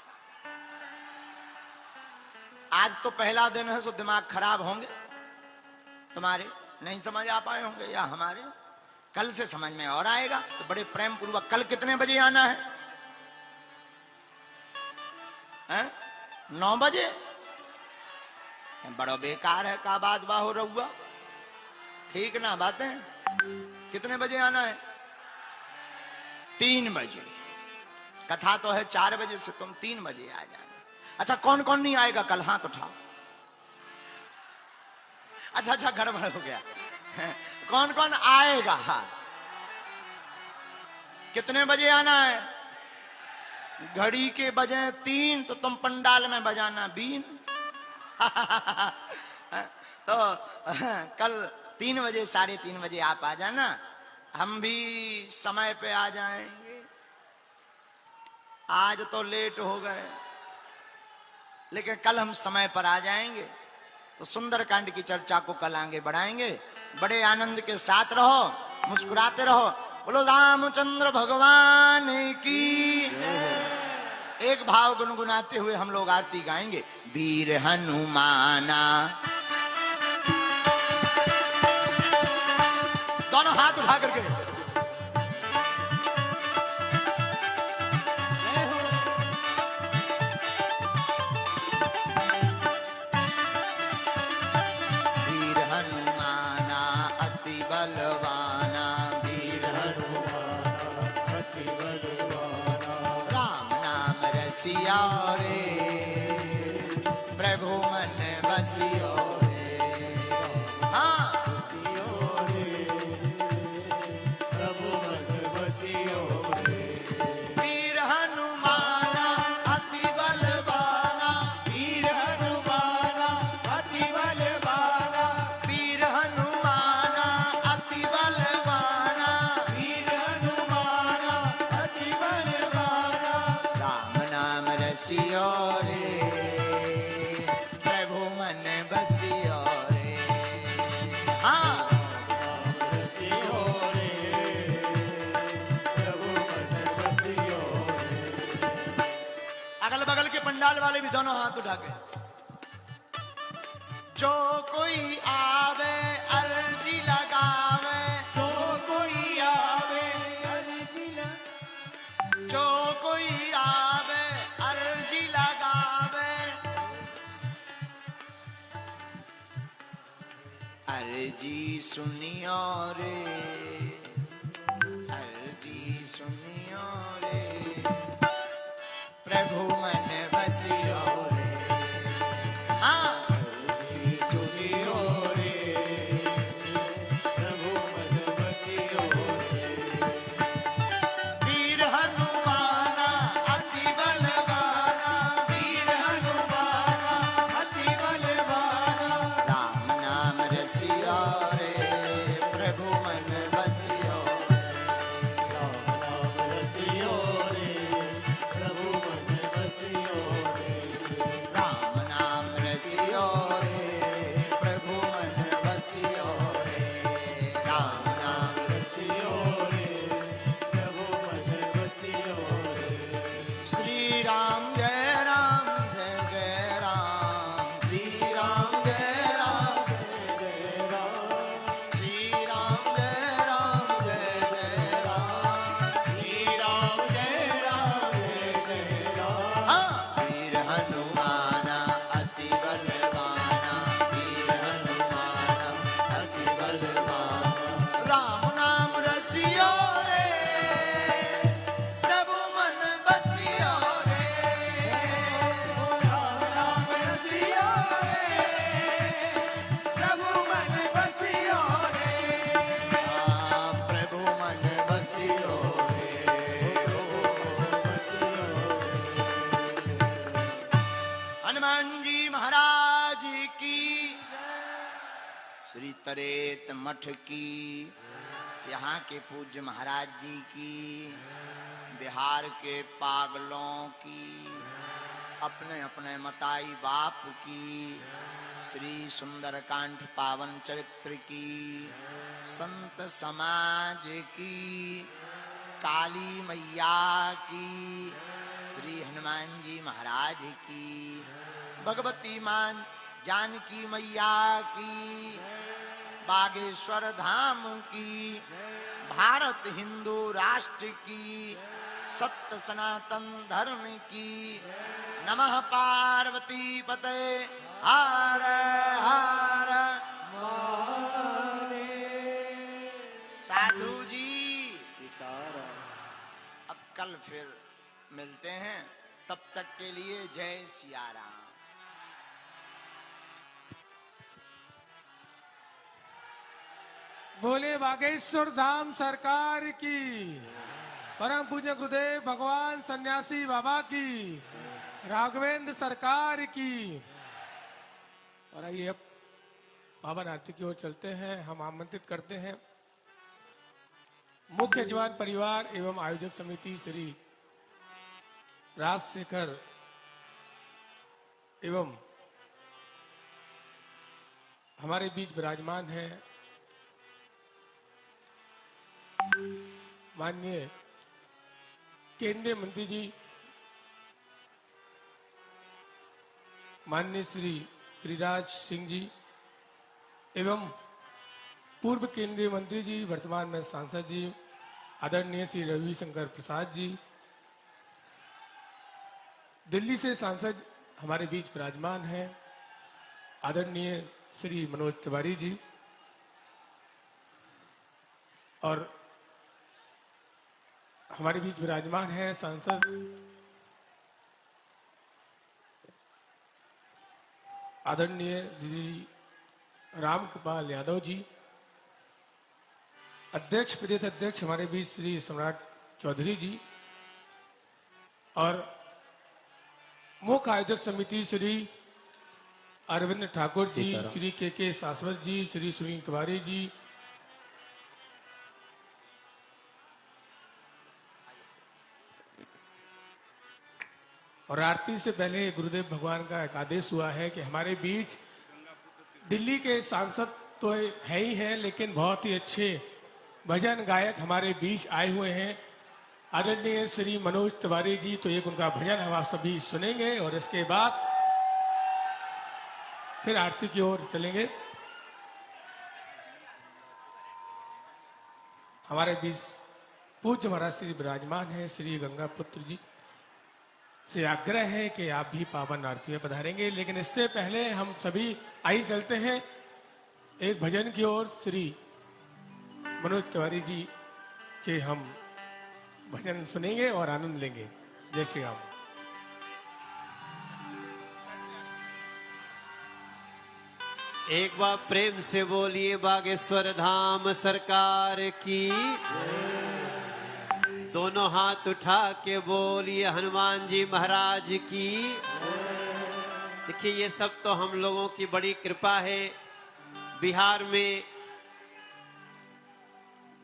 आज तो पहला दिन है, सो दिमाग खराब होंगे तुम्हारे, नहीं समझ आ पाए होंगे, या हमारे कल से समझ में और आएगा। तो बड़े प्रेम पूर्वक कल कितने बजे आना है? 9 बजे? बड़ा बेकार है का बात बाहो रहुआ, ठीक ना बातें। कितने बजे आना है? 3 बजे। कथा तो है 4 बजे से, तुम 3 बजे आ जाना। अच्छा कौन कौन नहीं आएगा कल? हाथ उठाओ। अच्छा गड़बड़ हो गया। कौन कौन आएगा? हाँ, कितने बजे आना है? घड़ी के बजे 3 तो तुम पंडाल में बजाना बीन। तो कल 3 बजे 3:30 बजे आप आ जाना, हम भी समय पे आ जाएंगे। आज तो लेट हो गए, लेकिन कल हम समय पर आ जाएंगे। तो सुंदरकांड की चर्चा को कल आगे बढ़ाएंगे। बड़े आनंद के साथ रहो, मुस्कुराते रहो। बोलो रामचंद्र भगवान की। एक भाव गुनगुनाते हुए हम लोग आरती गाएंगे। वीर हनुमाना, दोनों हाथ उठा करके। वीर हनुमाना अति बलवाना,
वीर हनुमाना अति बलवाना,
राम नाम रसिया रे, प्रभु मन बसियो रे। हाँ,
प्रभु मन बसियो रे।
वीर हनुमाना अति बलवाना,
वीर हनुमाना अति बलवाना,
वीर हनुमाना अति बलवाना,
वीर हनुमाना अति बलवाना,
राम नाम रसियो रे, प्रभु मन बसियो रे। हाँ,
बसियो रे, प्रभु मन बसियो रे।
अगल बगल के पंडाल वाले भी दोनों हाथ उठा के। जो कोई आवे अर्जी लगावे,
जो कोई आवे अर्जी लगावे,
जो कोई आवे अर्जी लगावे, अर्जी सुनियो रे, अर्जी सुनियो रे, प्रभु मन बसियो रे। हाँ,
सुनियो रे, प्रभु मन बसियो रे।
वीर हनुमाना अति बलवाना,
वीर हनुमाना अति बलवाना,
राम नाम रसिया रे, प्रभु मन बसियो रे।
राम नाम रसियो रे, प्रभु मन बसियो रे।
राम नाम रसियो रे, प्रभु मन बसियो रे। राम नाम
रसियो रे, प्रभु मन बसियो रे।
श्री राम जय राम जय जय राम, श्री राम जय राम,
जय राम,
श्री राम जय राम जय जय राम।
श्री राम जय राम, जय जय राम।
हाँ, वीर हनुमाना अति बलवाना, वीर हनुमाना अति बलवाना, राम नाम रसियो रे, प्रभु मन बसियो रे।
राम नाम रसियो रे, प्रभु मन बसियो रे।
हाँ, प्रभु मन बसियो रे। हनुमान जी महाराज की, श्री तरेत मठ की, यहाँ के पूज्य महाराज जी की, बिहार के पागलों की, अपने अपने मताई बाप की, श्री सुंदरकांड पावन चरित्र की, संत समाज की, काली मैया की, श्री हनुमान जी महाराज की, भगवती मान जानकी मैया की, बागेश्वर धाम की, भारत हिंदू राष्ट्र की, सत्य सनातन धर्म की, नमः पार्वती पते हर हर महादेव। साधु जी अब कल फिर मिलते हैं, तब तक के लिए जय सिया राम।
बोले बागेश्वर धाम सरकार की, परम पूज्य गुरुदेव भगवान सन्यासी बाबा की, राघवेंद्र सरकार की। और आइए अब बाबा आरती की ओर चलते हैं। हम आमंत्रित करते हैं मुख्य जवान परिवार एवं आयोजक समिति श्री राजशेखर एवं हमारे बीच विराजमान है माननीय केंद्रीय मंत्री जी, माननीय श्री गिरिराज सिंह जी एवं पूर्व केंद्रीय मंत्री जी, वर्तमान में सांसद जी, आदरणीय श्री रविशंकर प्रसाद जी, दिल्ली से सांसद हमारे बीच विराजमान हैं, आदरणीय श्री मनोज तिवारी जी, और हमारे बीच विराजमान है सांसद आदरणीय श्री रामकृपाल यादव जी, अध्यक्ष प्रदेश अध्यक्ष हमारे बीच श्री सम्राट चौधरी जी, और मुख्य आयोजक समिति श्री अरविंद ठाकुर जी, श्री के शाश्वत जी, श्री सुनील तिवारी जी, और आरती से पहले गुरुदेव भगवान का एक आदेश हुआ है कि हमारे बीच दिल्ली के सांसद तो है ही हैं, लेकिन बहुत ही अच्छे भजन गायक हमारे बीच आए हुए हैं, आदरणीय श्री मनोज तिवारी जी। तो एक उनका भजन हम आप सभी सुनेंगे और इसके बाद फिर आरती की ओर चलेंगे। हमारे बीच पूज्य महाराज श्री विराजमान है, श्री गंगा पुत्र जी से आग्रह है कि आप भी पावन आरती में पधारेंगे, लेकिन इससे पहले हम सभी आई चलते हैं एक भजन की ओर। श्री मनोज तिवारी जी के हम भजन सुनेंगे और आनंद लेंगे। जय श्री राम।
एक बार प्रेम से बोलिए बागेश्वर धाम सरकार की। दोनों हाथ उठा के बोलिए हनुमान जी महाराज की। देखिए ये सब तो हम लोगों की बड़ी कृपा है। बिहार में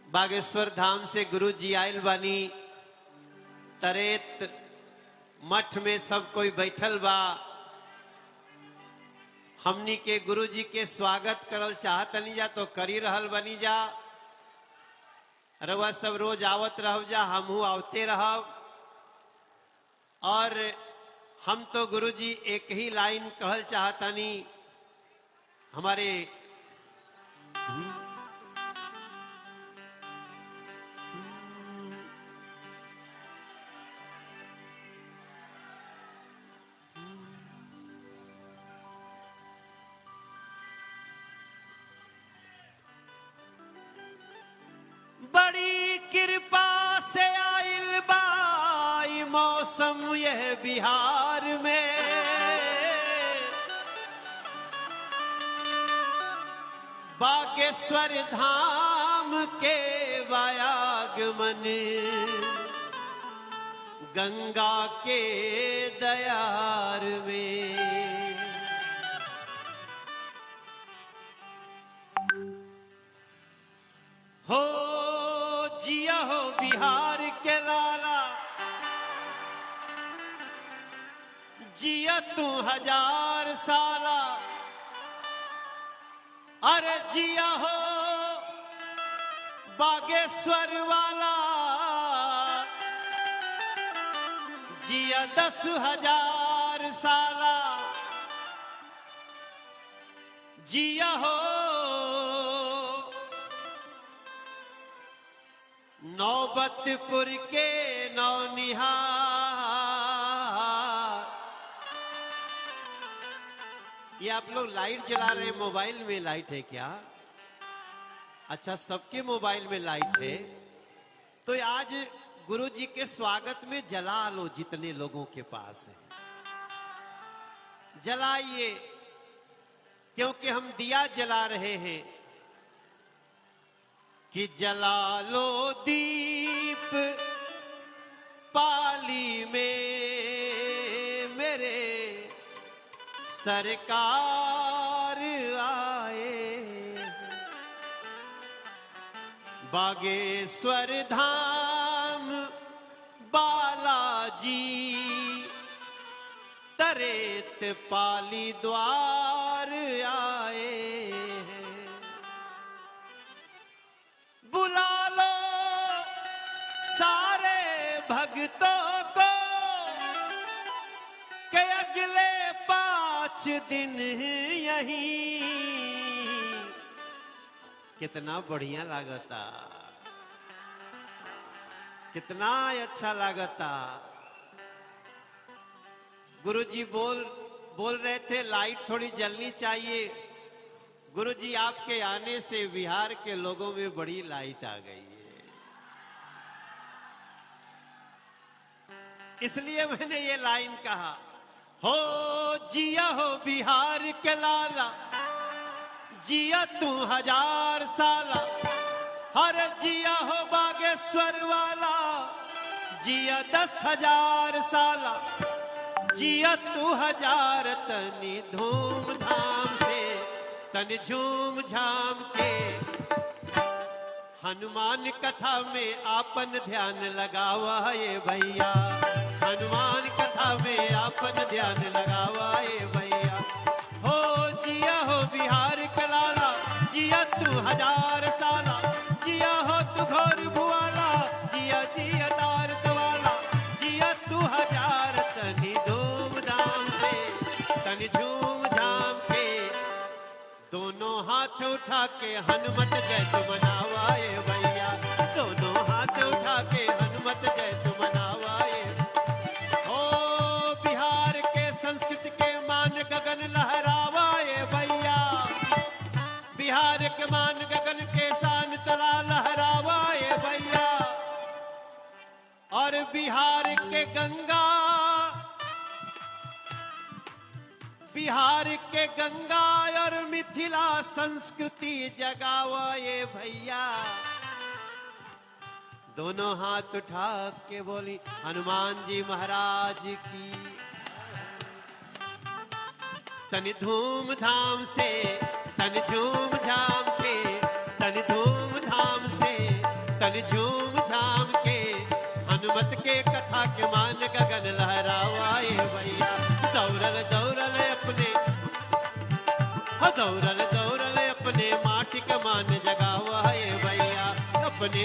बागेश्वर धाम से गुरु जी आयल बानी, तरेत मठ में सब कोई बैठल बा। हमनी के गुरु जी के स्वागत करल चाहतनी जा तो करी रहल बनी जा। रउआ सब रोज आवत रह जा, हमहू आवते रहब। और हम तो गुरु जी एक ही लाइन कहल चाहतनी, हमारे बड़ी कृपा से आइल बाई मौसम यह बिहार में। बागेश्वर धाम के वायागमन गंगा के दयार में। हो जिया हो बिहार के लाला, जिया तू 1000 साला, अरे जिया हो बागेश्वर वाला, जिया 10,000 साला, जिया हो नौबतपुर के नौनिहार। ये आप लोग लाइट जला रहे हैं, मोबाइल में लाइट है क्या? अच्छा, सबके मोबाइल में लाइट है, तो आज गुरु जी के स्वागत में जला लो जितने लोगों के पास है, जलाइए, क्योंकि हम दिया जला रहे हैं कि जला लो दीप पाली में मेरे सरकार आए, बागेश्वर धाम बालाजी तरेत पाली द्वार आए, बुला लो सारे भक्तों को के अगले 5 दिन यहीं। कितना बढ़िया लागता, कितना अच्छा लागता। गुरुजी बोल रहे थे लाइट थोड़ी जलनी चाहिए। गुरुजी आपके आने से बिहार के लोगों में बड़ी लाइट आ गई है, इसलिए मैंने ये लाइन कहा, हो जिया हो बिहार के लाला, जिया तू 1000 साला, हर जिया हो बागेश्वर वाला, जिया 10,000 साला, जिया तू 1000 तनी धूमधाम से तन झूम झाम के, हनुमान कथा में आपन ध्यान लगावा ये भैया, हनुमान कथा में आपन ध्यान लगावा ये भैया। हो जिया हो बिहार के लाला, जिया तू 1000 साला, जिया हो तू घोर भुआला, जिया जिया तार वाला, जिया तू 1000 तनी धूमधाम से तन झूम झाम के, दोनों हाथ उठा के हनुमत जय तू मनावाए भैया, दोनों हाथ उठा के हनुमत जय तू मनावाए। ओ बिहार के संस्कृति के मान गगन लहरावाए भैया, बिहार के मान गगन के शान तला लहरावाए भैया, और बिहार के गंगा और मिथिला संस्कृति जगावा ये भैया। दोनों हाथ उठा के बोली हनुमान जी महाराज की, तनि धूम धाम से तन झूम झाम के, तनि धूम धाम से तन झूम झाम के, हनुमत के कथा के मान गगन लहरावाए भैया। दौड़ल दौड़ल अपने दौड़ल दौड़ल अपने माटी के मान जगावाए भैया, अपने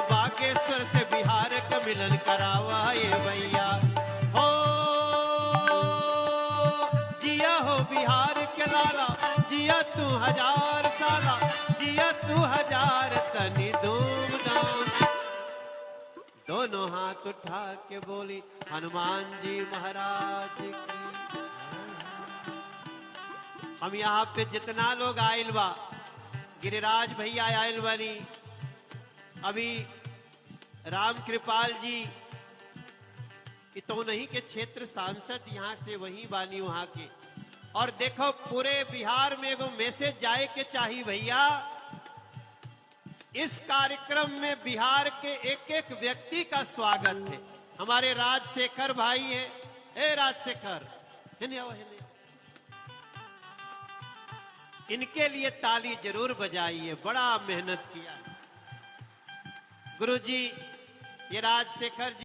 बागेश्वर से बिहार का मिलन करावाए भैया। हो जिया हो बिहार के लाला, जिया तू 1000 साला, जिया तू 1000 तनी धूमधाम। दोनों हाथ उठा के बोली हनुमान जी महाराज की। हम यहाँ पे जितना लोग आयल बा, गिरिराज भैया आयल बनी, अभी राम कृपाल जी तो नहीं के क्षेत्र सांसद यहाँ से वही बानी वहां के। और देखो पूरे बिहार में एगो मैसेज जाए के चाहिए भैया, इस कार्यक्रम में बिहार के एक एक व्यक्ति का स्वागत है। हमारे राजशेखर भाई हैं, ए राजशेखर, इनके लिए ताली जरूर बजाइए, बड़ा मेहनत किया गुरुजी। ये राजशेखर जी